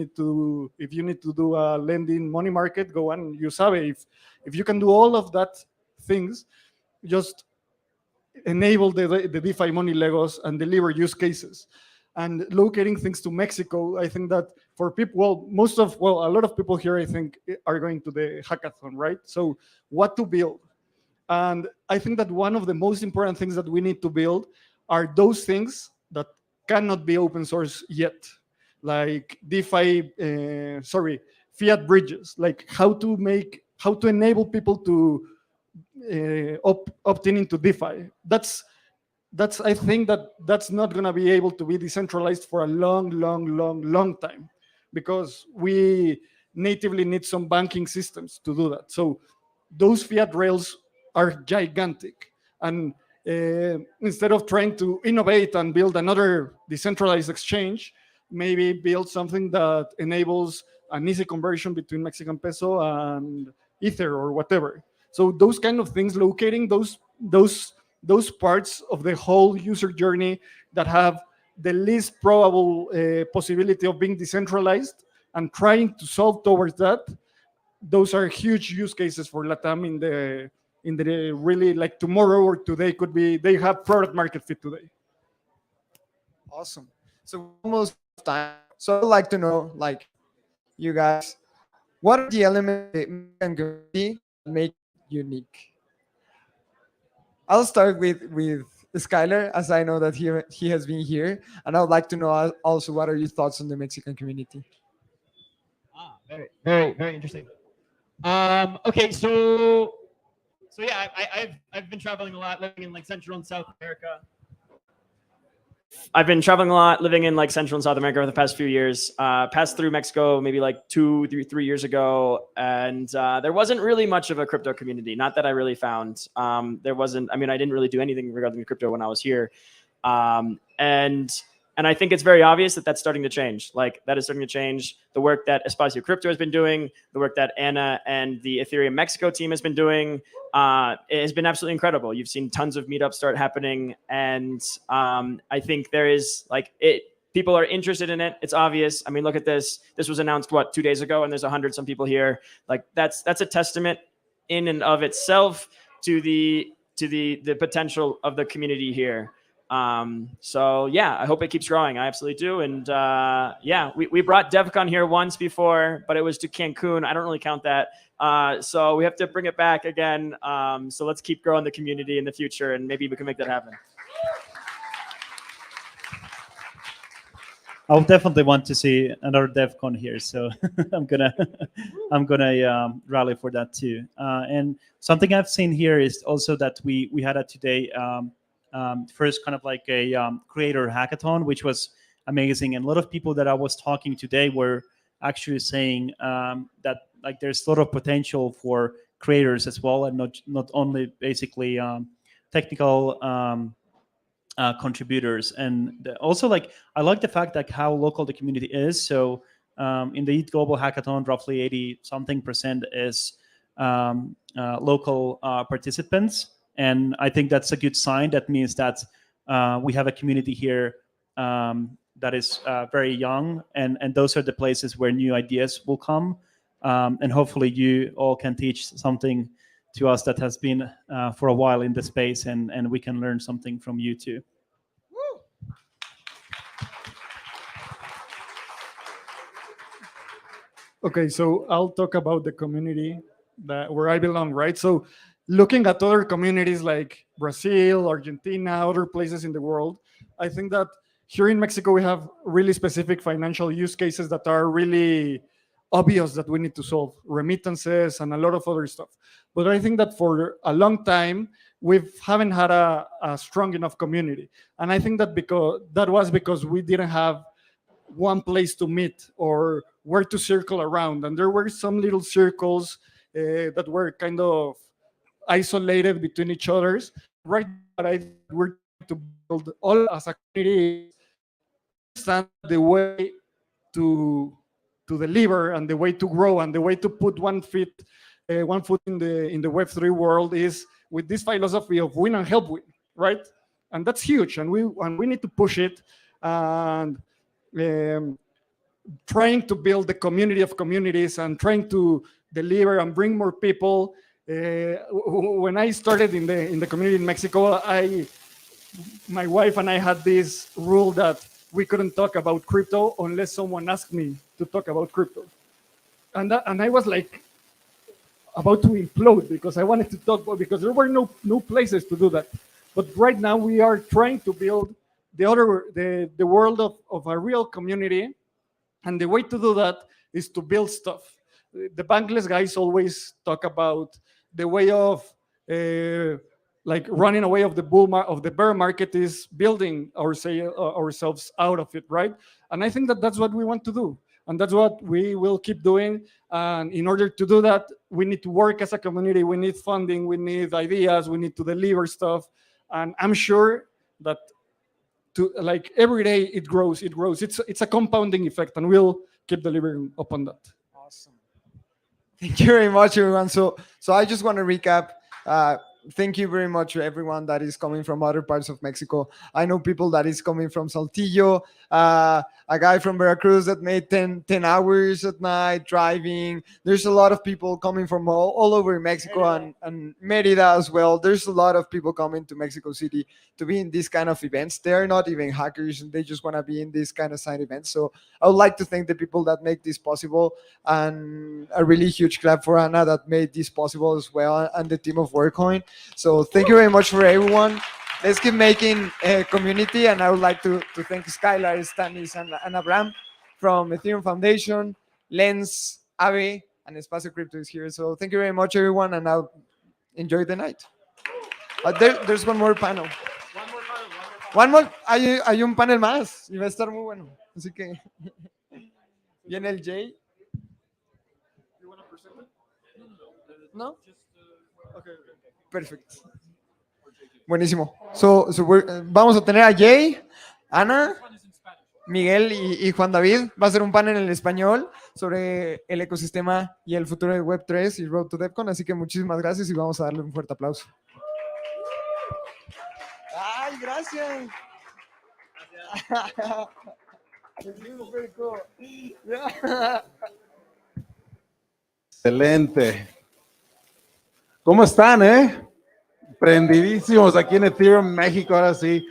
need to do a lending money market, go and use Aave. If you can do all of that things, just enable the DeFi money Legos and deliver use cases. And locating things to Mexico, I think that for people, a lot of people here, I think, are going to the hackathon, right? So what to build? And I think that one of the most important things that we need to build are those things that cannot be open source yet, like DeFi, fiat bridges, like how to enable people to opt in into DeFi. I think that's not going to be able to be decentralized for a long time, because we natively need some banking systems to do that. So those fiat rails are gigantic, and instead of trying to innovate and build another decentralized exchange, maybe build something that enables an easy conversion between Mexican peso and Ether or whatever. So those kind of things, locating those parts of the whole user journey that have the least probable possibility of being decentralized, and trying to solve towards that, those are huge use cases for LATAM in the really like tomorrow or today could be they have product market fit today. Awesome. So almost time. So I'd like to know, like, you guys, what are the elements that make it unique? I'll start with Skylar, as I know that he has been here, and I would like to know also what are your thoughts on the Mexican community. Very, very, very interesting. Okay, so yeah, I've been traveling a lot, living in like Central and South America. I've been traveling a lot, living in like Central and South America for the past few years. Passed through Mexico maybe like 3 years ago, and there wasn't really much of a crypto community. Not that I really found. There wasn't. I mean, I didn't really do anything regarding crypto when I was here, and I think it's very obvious that that's starting to change. Like that is starting to change. The work that Espacio Crypto has been doing, the work that Anna and the Ethereum Mexico team has been doing, it has been absolutely incredible. You've seen tons of meetups start happening, and I think there is like it. People are interested in it. It's obvious. I mean, look at this. This was announced 2 days ago, and there's 100 some people here. Like that's a testament in and of itself to the potential of the community here. So yeah, I hope it keeps growing. I absolutely do. And yeah, we brought DevCon here once before, but it was to Cancun. I don't really count that. So we have to bring it back again. So let's keep growing the community in the future, and maybe we can make that happen. I'll definitely want to see another DevCon here, so I'm gonna rally for that too. And something I've seen here is also that we had today first kind of like a creator hackathon, which was amazing. And a lot of people that I was talking today were actually saying that like there's a lot of potential for creators as well, and not only basically technical contributors. And also like I like the fact that how local the community is. So in the ETH Global Hackathon, roughly 80-something% is local participants. And I think that's a good sign. That means that we have a community here that is very young, and those are the places where new ideas will come. And hopefully you all can teach something to us that has been for a while in the space, and we can learn something from you too. Okay, so I'll talk about the community where I belong, right? So looking at other communities like Brazil, Argentina, other places in the world, I think that here in Mexico, we have really specific financial use cases that are really obvious that we need to solve, remittances and a lot of other stuff. But I think that for a long time, we haven't had a strong enough community. And I think that because we didn't have one place to meet or where to circle around. And there were some little circles that were kind of isolated between each others. Right now, we're trying to build all as a community, understand the way to deliver and the way to grow and the way to put one foot in the Web3 world is with this philosophy of win and help win, right? And that's huge, and we need to push it, and trying to build the community of communities and trying to deliver and bring more people. When I started in the community in Mexico, my wife and I had this rule that we couldn't talk about crypto unless someone asked me to talk about crypto, and I was like about to implode because I wanted to talk about, because there were no places to do that. But right now we are trying to build the world of a real community, and the way to do that is to build stuff. The bankless guys always talk about the way of like running away of the bear market is building ourselves out of it, right? And I think that that's what we want to do, and that's what we will keep doing. And in order to do that, we need to work as a community. We need funding. We need ideas. We need to deliver stuff. And I'm sure that like every day it grows. It's a compounding effect, and we'll keep delivering upon that. Awesome. Thank you very much, everyone. So I just want to recap. thank you very much to everyone that is coming from other parts of Mexico. I know people that is coming from Saltillo, a guy from Veracruz that made 10 hours at night driving. There's a lot of people coming from all over Mexico and Merida as well. There's a lot of people coming to Mexico City to be in these kind of events. They're not even hackers, and they just want to be in these kind of side events. So I would like to thank the people that make this possible, and a really huge clap for Anna that made this possible as well, and the team of Volcoin. So thank you very much for everyone. Let's keep making a community, and I would like to thank Skylar, Stanis, and Abraham from Ethereum Foundation, Lens, Ave, and Espacio Crypto is here. So thank you very much, everyone, and I'll enjoy the night. There's one more panel. One more. Hay un panel más y va a estar muy bueno. Así que viene el Jay. ¿No? Okay. Perfecto. Buenísimo. Vamos a tener a Jay, Ana, Miguel y Juan David. Va a ser un panel en español sobre el ecosistema y el futuro de Web3 y Road to DevCon. Así que muchísimas gracias y vamos a darle un fuerte aplauso. ¡Ay, gracias! Excelente. ¿Cómo están, Prendidísimos aquí en Ethereum México, ahora sí.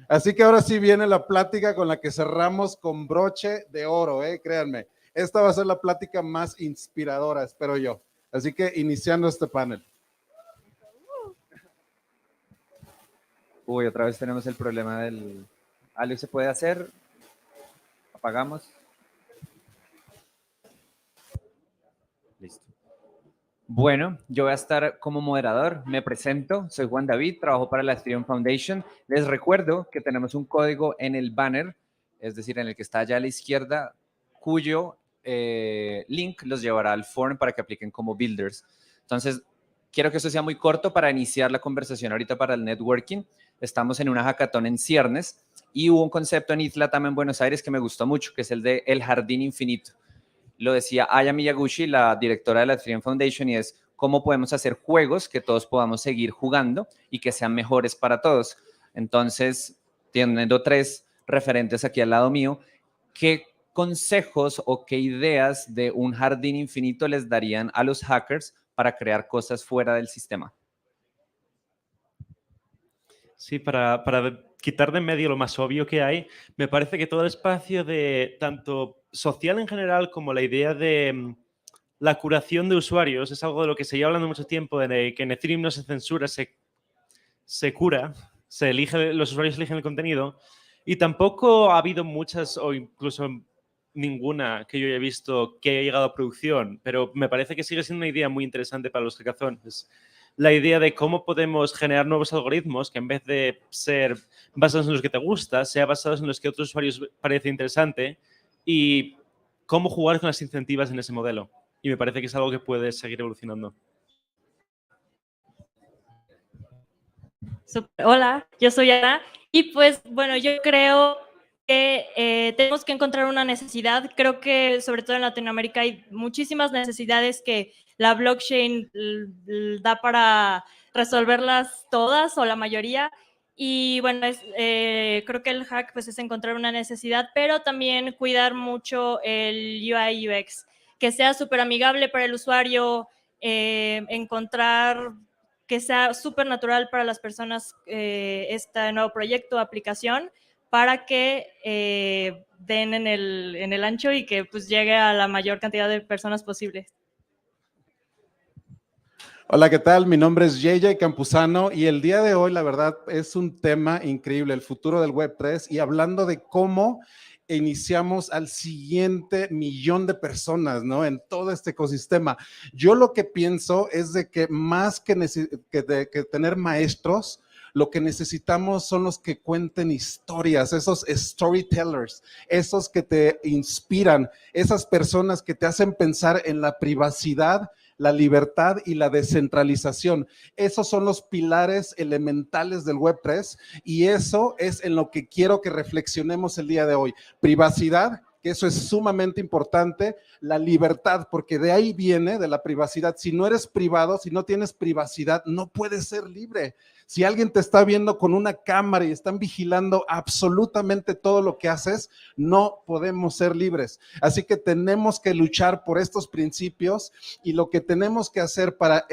Así que ahora sí viene la plática con la que cerramos con broche de oro, créanme. Esta va a ser la plática más inspiradora, espero yo. Así que iniciando este panel. Uy, otra vez tenemos el problema del... ¿Algo se puede hacer? ¿Apagamos? Listo. Bueno, yo voy a estar como moderador. Me presento, soy Juan David, trabajo para la Ethereum Foundation. Les recuerdo que tenemos un código en el banner, es decir, en el que está allá a la izquierda, cuyo link los llevará al forum para que apliquen como builders. Entonces, quiero que esto sea muy corto para iniciar la conversación ahorita para el networking. Estamos en una hackathon en ciernes y hubo un concepto en ITLATAM en Buenos Aires que me gustó mucho, que es el de el jardín infinito. Lo decía Aya Miyaguchi, la directora de la Ethereum Foundation, y es cómo podemos hacer juegos que todos podamos seguir jugando y que sean mejores para todos. Entonces, teniendo 3 referentes aquí al lado mío, ¿qué consejos o qué ideas de un jardín infinito les darían a los hackers para crear cosas fuera del sistema? Sí, para quitar de en medio lo más obvio que hay, me parece que todo el espacio de tanto social en general como la idea de la curación de usuarios es algo de lo que se lleva hablando mucho tiempo, de que en Ethereum no se censura, se cura, los usuarios eligen el contenido, y tampoco ha habido muchas o incluso ninguna que yo haya visto que haya llegado a producción, pero me parece que sigue siendo una idea muy interesante para los hackathons. La idea de cómo podemos generar nuevos algoritmos que en vez de ser basados en los que te gusta, sea basados en los que a otros usuarios parece interesante, y cómo jugar con las incentivas en ese modelo. Y me parece que es algo que puede seguir evolucionando. Hola, yo soy Ana y pues bueno, yo creo que tenemos que encontrar una necesidad. Creo que sobre todo en Latinoamérica hay muchísimas necesidades que la blockchain da para resolverlas todas o la mayoría. Y bueno, creo que el hack pues, es encontrar una necesidad, pero también cuidar mucho el UI UX, que sea súper amigable para el usuario, encontrar que sea súper natural para las personas este nuevo proyecto, aplicación, para que den en el ancho y que pues llegue a la mayor cantidad de personas posibles. Hola, ¿qué tal? Mi nombre es JJ Campuzano y el día de hoy, la verdad, es un tema increíble, el futuro del Web3, y hablando de cómo iniciamos al siguiente millón de personas, ¿no? En todo este ecosistema. Yo lo que pienso es de que más que tener maestros, lo que necesitamos son los que cuenten historias, esos storytellers, esos que te inspiran, esas personas que te hacen pensar en la privacidad, la libertad y la descentralización. Esos son los pilares elementales del Web3 y eso es en lo que quiero que reflexionemos el día de hoy. Privacidad, que eso es sumamente importante, la libertad, porque de ahí viene, de la privacidad. Si no eres privado, si no tienes privacidad, no puedes ser libre. Si alguien te está viendo con una cámara y están vigilando absolutamente todo lo que haces, no podemos ser libres. Así que tenemos que luchar por estos principios, y lo que tenemos que hacer para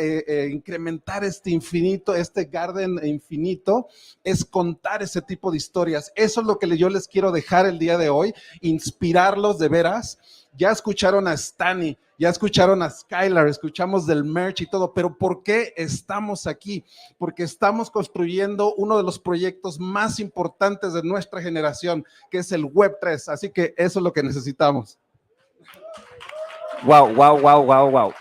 incrementar este infinito, este garden infinito, es contar ese tipo de historias. Eso es lo que yo les quiero dejar el día de hoy, inspirarlos de veras. Ya escucharon a Stani, ya escucharon a Skylar, escuchamos del merch y todo, pero ¿por qué estamos aquí? Porque estamos construyendo uno de los proyectos más importantes de nuestra generación, que es el Web3, así que eso es lo que necesitamos. Wow, wow, wow, wow, wow.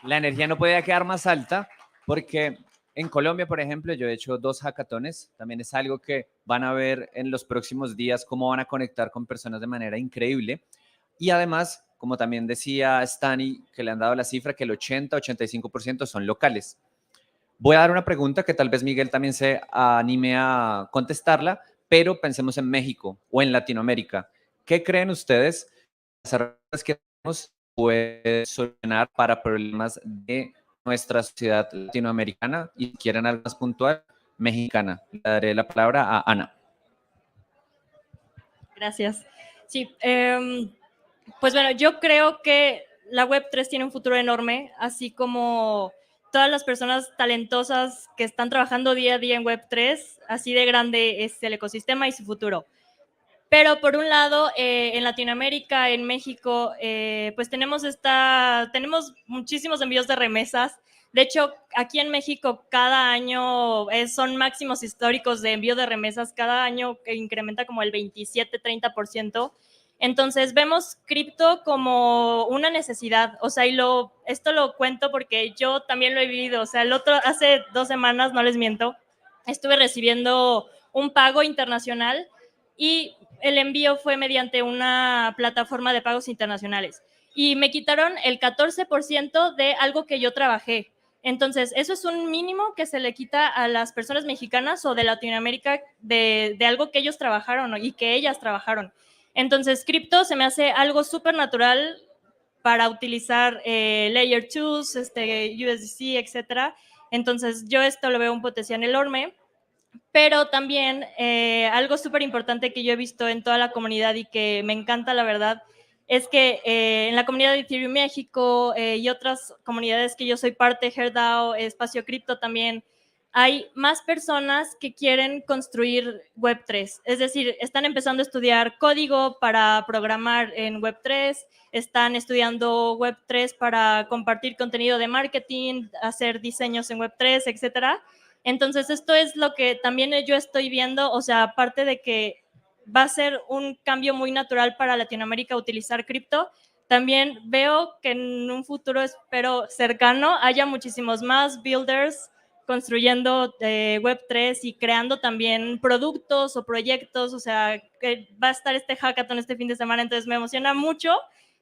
La energía no podía quedar más alta porque en Colombia, por ejemplo, yo he hecho 2 hackatones. También es algo que van a ver en los próximos días, cómo van a conectar con personas de manera increíble. Y además, como también decía Stani, que le han dado la cifra, que el 80-85% son locales. Voy a dar una pregunta que tal vez Miguel también se anime a contestarla, pero pensemos en México o en Latinoamérica. ¿Qué creen ustedes las herramientas que tenemos pueden solucionar para problemas de nuestra sociedad latinoamericana? Y si quieren algo más puntual, mexicana. Le daré la palabra a Ana. Gracias. Sí, pues bueno, yo creo que la Web3 tiene un futuro enorme, así como todas las personas talentosas que están trabajando día a día en Web3, así de grande es el ecosistema y su futuro. Pero por un lado, en Latinoamérica, en México, pues tenemos muchísimos envíos de remesas. De hecho, aquí en México cada año son máximos históricos de envío de remesas. Cada año incrementa como el 27-30%. Entonces, vemos cripto como una necesidad. O sea, esto lo cuento porque yo también lo he vivido. O sea, hace 2 semanas, no les miento, estuve recibiendo un pago internacional y el envío fue mediante una plataforma de pagos internacionales. Y me quitaron el 14% de algo que yo trabajé. Entonces, eso es un mínimo que se le quita a las personas mexicanas o de Latinoamérica de algo que ellos trabajaron y que ellas trabajaron. Entonces, cripto se me hace algo súper natural para utilizar Layer 2, USDC, etcétera. Entonces, yo esto lo veo un potencial enorme. Pero también algo súper importante que yo he visto en toda la comunidad y que me encanta, la verdad, es que en la comunidad de Ethereum México y otras comunidades que yo soy parte, HerdDAO, Espacio Cripto también, hay más personas que quieren construir Web3. Es decir, están empezando a estudiar código para programar en Web3, están estudiando Web3 para compartir contenido de marketing, hacer diseños en Web3, etcétera. Entonces, esto es lo que también yo estoy viendo, o sea, aparte de que va a ser un cambio muy natural para Latinoamérica utilizar cripto, también veo que en un futuro, espero cercano, haya muchísimos más builders construyendo Web3 y creando también productos o proyectos, o sea, que va a estar este hackathon este fin de semana, entonces me emociona mucho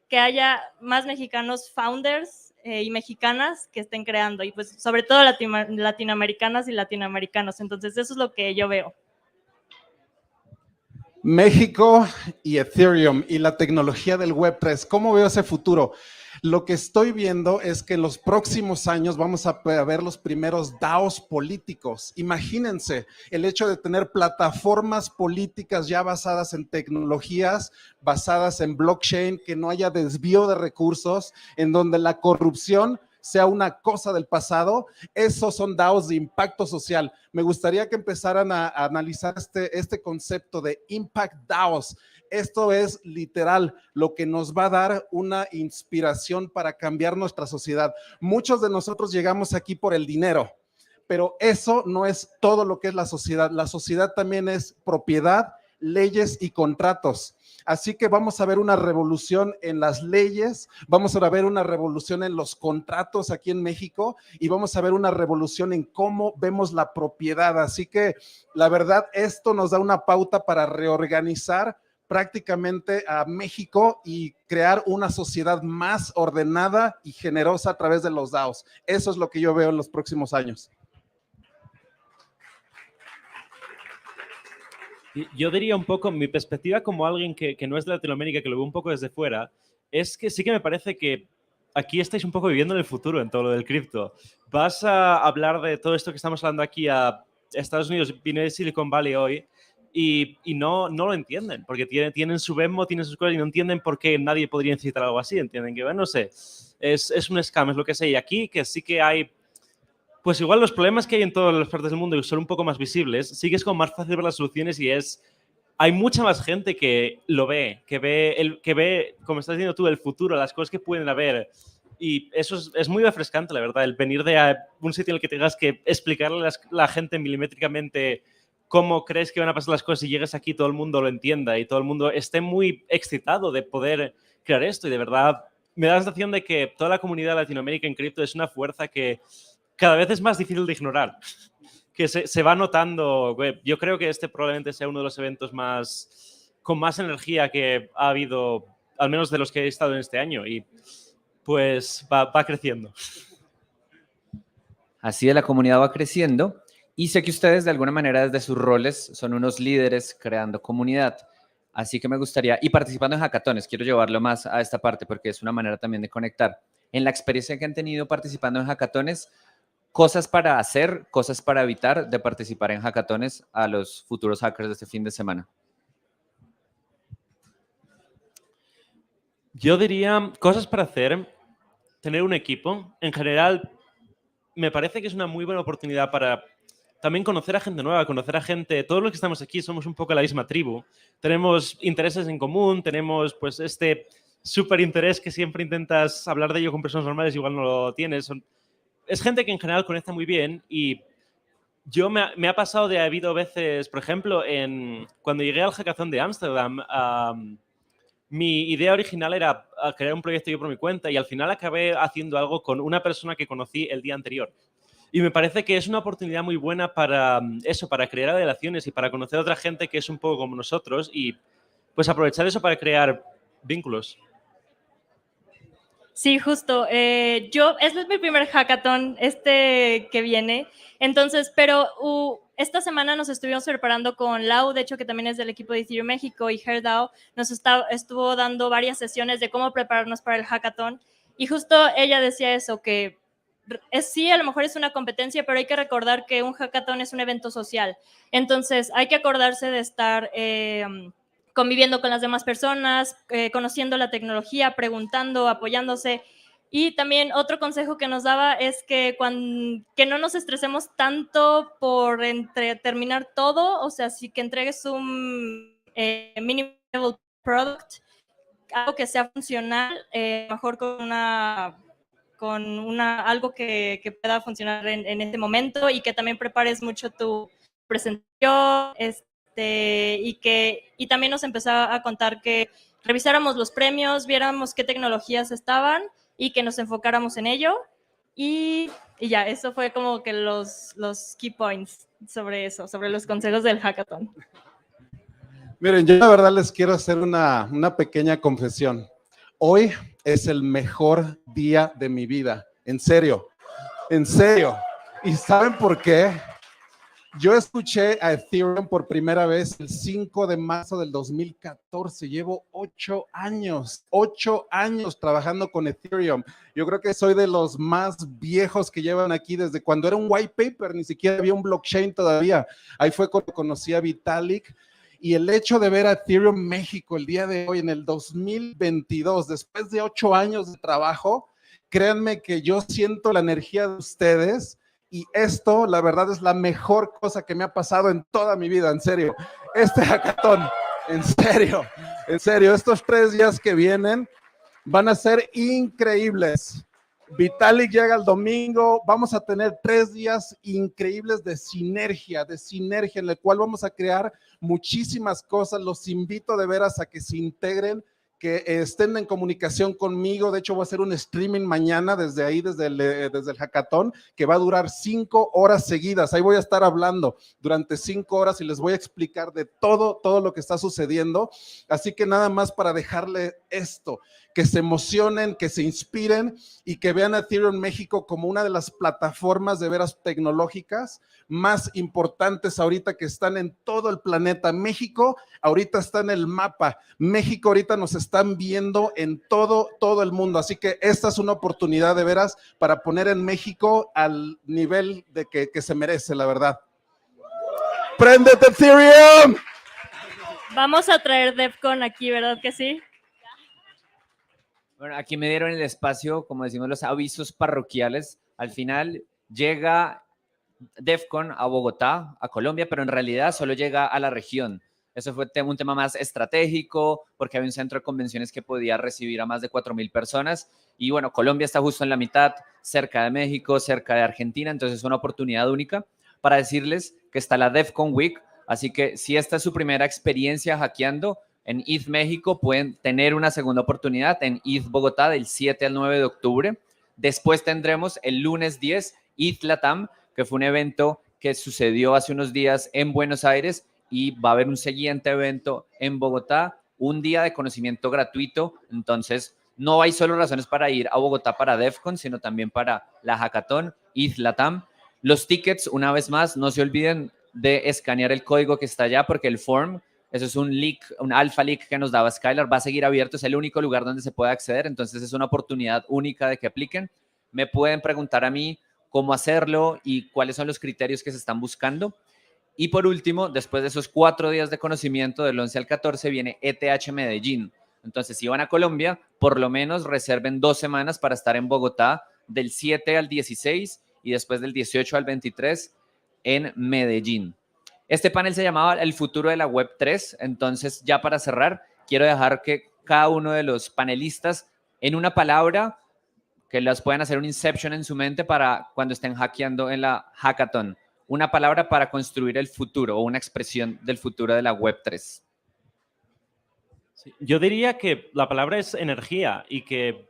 que haya más mexicanos founders y mexicanas que estén creando, y pues sobre todo latinoamericanas y latinoamericanos. Entonces eso es lo que yo veo. México y Ethereum y la tecnología del Web3, ¿cómo veo ese futuro? Lo que estoy viendo es que en los próximos años vamos a ver los primeros DAOs políticos. Imagínense el hecho de tener plataformas políticas ya basadas en tecnologías, basadas en blockchain, que no haya desvío de recursos, en donde la corrupción sea una cosa del pasado. Esos son DAOs de impacto social. Me gustaría que empezaran a analizar este concepto de Impact DAOs. Esto es literal lo que nos va a dar una inspiración para cambiar nuestra sociedad. Muchos de nosotros llegamos aquí por el dinero, pero eso no es todo lo que es la sociedad. La sociedad también es propiedad, leyes y contratos. Así que vamos a ver una revolución en las leyes, vamos a ver una revolución en los contratos aquí en México y vamos a ver una revolución en cómo vemos la propiedad. Así que la verdad, esto nos da una pauta para reorganizar prácticamente a México y crear una sociedad más ordenada y generosa a través de los DAOs. Eso es lo que yo veo en los próximos años. Yo diría un poco, mi perspectiva como alguien que no es de Latinoamérica, que lo ve un poco desde fuera, es que sí que me parece que aquí estáis un poco viviendo en el futuro en todo lo del cripto. Vas a hablar de todo esto que estamos hablando aquí a Estados Unidos, viene de Silicon Valley hoy, y no lo entienden, porque tienen su Venmo, tienen sus cosas y no entienden por qué nadie podría necesitar algo así, entienden que, bueno, no sé, es un scam, es lo que sé. Y aquí que sí que hay, pues igual los problemas que hay en todas las partes del mundo y son un poco más visibles, sí que es como más fácil ver las soluciones y hay mucha más gente que lo ve, que ve, como estás diciendo tú, el futuro, las cosas que pueden haber. Y eso es muy refrescante, la verdad, el venir de un sitio en el que tengas que explicarle a la gente milimétricamente cómo crees que van a pasar las cosas y llegues aquí, todo el mundo lo entienda y todo el mundo esté muy excitado de poder crear esto. Y de verdad, me da la sensación de que toda la comunidad de Latinoamérica en cripto es una fuerza que cada vez es más difícil de ignorar, que se va notando. Yo creo que este probablemente sea uno de los eventos con más energía que ha habido, al menos de los que he estado en este año, y pues va creciendo. Así de la comunidad va creciendo y sé que ustedes de alguna manera desde sus roles son unos líderes creando comunidad. Así que me gustaría, y participando en hackatones, quiero llevarlo más a esta parte porque es una manera también de conectar. En la experiencia que han tenido participando en hackatones, cosas para hacer, cosas para evitar de participar en hackatones a los futuros hackers de este fin de semana. Yo diría cosas para hacer, tener un equipo. En general, me parece que es una muy buena oportunidad para también conocer a gente nueva, conocer a gente. Todos los que estamos aquí somos un poco la misma tribu. Tenemos intereses en común, tenemos pues este súper interés que siempre intentas hablar de ello con personas normales, igual no lo tienes. Es gente que en general conecta muy bien y yo me ha pasado ha habido veces, por ejemplo, cuando llegué al hackathon de Ámsterdam, mi idea original era crear un proyecto yo por mi cuenta y al final acabé haciendo algo con una persona que conocí el día anterior. Y me parece que es una oportunidad muy buena para eso, para crear relaciones y para conocer a otra gente que es un poco como nosotros y pues aprovechar eso para crear vínculos. Sí, justo. Este es mi primer hackathon, que viene. Entonces, pero esta semana nos estuvimos preparando con Lau, de hecho, que también es del equipo de Ethereum México, y Herdao estuvo dando varias sesiones de cómo prepararnos para el hackathon. Y justo ella decía eso, que sí, a lo mejor es una competencia, pero hay que recordar que un hackathon es un evento social. Entonces, hay que acordarse de estar conviviendo con las demás personas, conociendo la tecnología, preguntando, apoyándose. Y también otro consejo que nos daba es que no nos estresemos tanto por terminar todo, o sea, si que entregues un minimal product, algo que sea funcional, mejor algo que pueda funcionar en este momento y que también prepares mucho tu presentación, y también nos empezó a contar que revisáramos los premios, viéramos qué tecnologías estaban y que nos enfocáramos en ello. Y ya, eso fue como que los key points sobre eso, sobre los consejos del hackathon. Miren, yo la verdad les quiero hacer una pequeña confesión. Hoy es el mejor día de mi vida, en serio, en serio. ¿Y saben por qué? Yo escuché a Ethereum por primera vez el 5 de marzo del 2014. Llevo 8 años trabajando con Ethereum. Yo creo que soy de los más viejos que llevan aquí desde cuando era un white paper, ni siquiera había un blockchain todavía. Ahí fue cuando conocí a Vitalik. Y el hecho de ver a Ethereum México el día de hoy, en el 2022, después de 8 años de trabajo, créanme que yo siento la energía de ustedes. Y esto, la verdad, es la mejor cosa que me ha pasado en toda mi vida, en serio. Este hackathon, en serio, estos 3 días que vienen van a ser increíbles. Vitalik llega el domingo, vamos a tener 3 días increíbles de sinergia, en el cual vamos a crear muchísimas cosas. Los invito de veras a que se integren. que estén en comunicación conmigo. De hecho, voy a hacer un streaming mañana desde ahí, desde el hackathon, que va a durar 5 horas seguidas. Ahí voy a estar hablando durante 5 horas y les voy a explicar de todo lo que está sucediendo. Así que nada más para dejarle esto, que se emocionen, que se inspiren y que vean a Ethereum México como una de las plataformas de veras tecnológicas más importantes ahorita, que están en todo el planeta. México ahorita está en el mapa. México ahorita nos están viendo en todo el mundo. Así que esta es una oportunidad de veras para poner en México al nivel de que se merece, la verdad. ¡Préndete, Ethereum! Vamos a traer DevCon aquí, ¿verdad que sí? Bueno, aquí me dieron el espacio, como decimos, los avisos parroquiales. Al final llega DevCon a Bogotá, a Colombia, pero en realidad solo llega a la región. Eso fue un tema más estratégico, porque había un centro de convenciones que podía recibir a más de 4,000 personas. Y bueno, Colombia está justo en la mitad, cerca de México, cerca de Argentina, entonces es una oportunidad única para decirles que está la DevCon Week. Así que si esta es su primera experiencia hackeando en ETH México, pueden tener una segunda oportunidad en ETH Bogotá del 7 al 9 de octubre. Después tendremos el lunes 10 ETH Latam, que fue un evento que sucedió hace unos días en Buenos Aires, y va a haber un siguiente evento en Bogotá, un día de conocimiento gratuito. Entonces, no hay solo razones para ir a Bogotá para DevCon, sino también para la Hackathon ETH Latam. Los tickets, una vez más, no se olviden de escanear el código que está allá, porque el form, eso es un leak, un alpha leak que nos daba Skylar, va a seguir abierto, es el único lugar donde se puede acceder, entonces es una oportunidad única de que apliquen. Me pueden preguntar a mí cómo hacerlo y cuáles son los criterios que se están buscando. Y por último, después de esos 4 días de conocimiento, del 11 al 14, viene ETH Medellín. Entonces, si van a Colombia, por lo menos reserven 2 semanas para estar en Bogotá del 7 al 16 y después del 18 al 23 en Medellín. Este panel se llamaba El futuro de la Web 3. Entonces, ya para cerrar, quiero dejar que cada uno de los panelistas, en una palabra, que las puedan hacer un inception en su mente para cuando estén hackeando en la hackathon. Una palabra para construir el futuro o una expresión del futuro de la Web 3. Sí, yo diría que la palabra es energía y que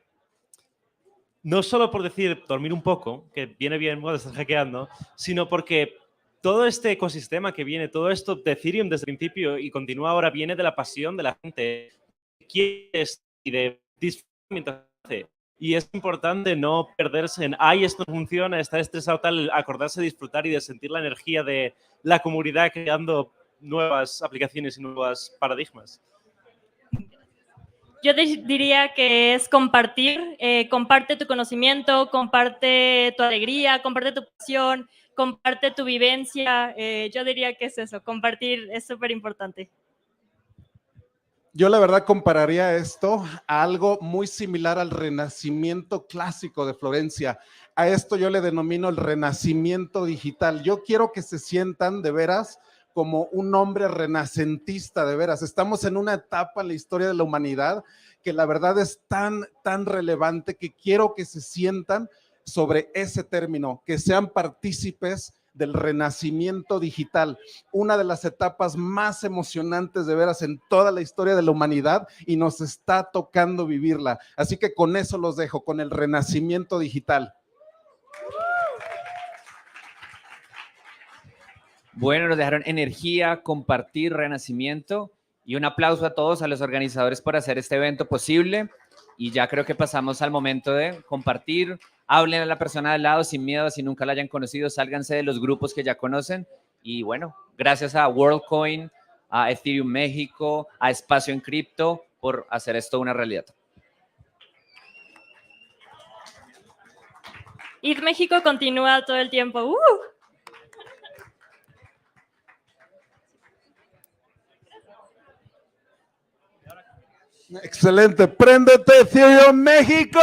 no solo por decir dormir un poco, que viene bien cuando estás hackeando, sino porque todo este ecosistema que viene, todo esto de Ethereum desde el principio y continúa ahora, viene de la pasión de la gente que quiere y de disfrutar mientras hace. Y es importante no perderse en, ay, esto no funciona, está estresado, tal, acordarse de disfrutar y de sentir la energía de la comunidad creando nuevas aplicaciones y nuevos paradigmas. Yo diría que es compartir, comparte tu conocimiento, comparte tu alegría, comparte tu pasión, comparte tu vivencia. Yo diría que es eso, compartir es súper importante. Yo la verdad compararía esto a algo muy similar al Renacimiento clásico de Florencia. A esto yo le denomino el Renacimiento digital. Yo quiero que se sientan de veras como un hombre renacentista, de veras. Estamos en una etapa en la historia de la humanidad que la verdad es tan relevante que quiero que se sientan sobre ese término, que sean partícipes del renacimiento digital, una de las etapas más emocionantes de veras en toda la historia de la humanidad, y nos está tocando vivirla. Así que con eso los dejo, con el renacimiento digital. Bueno, nos dejaron energía, compartir, renacimiento, y un aplauso a todos, a los organizadores por hacer este evento posible. Y ya creo que pasamos al momento de compartir. Hablen a la persona al lado sin miedo, si nunca la hayan conocido, sálganse de los grupos que ya conocen. Y bueno, gracias a Volcoin, a Ethereum México, a Espacio en Cripto por hacer esto una realidad. ETH México continúa todo el tiempo. Excelente, préndete Ethereum México.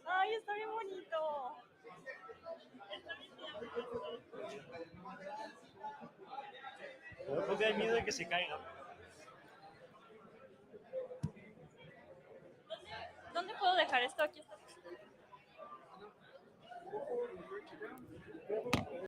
Ay, está bien bonito. Porque hay miedo de que se caiga. ¿Dónde puedo dejar esto? Aquí está.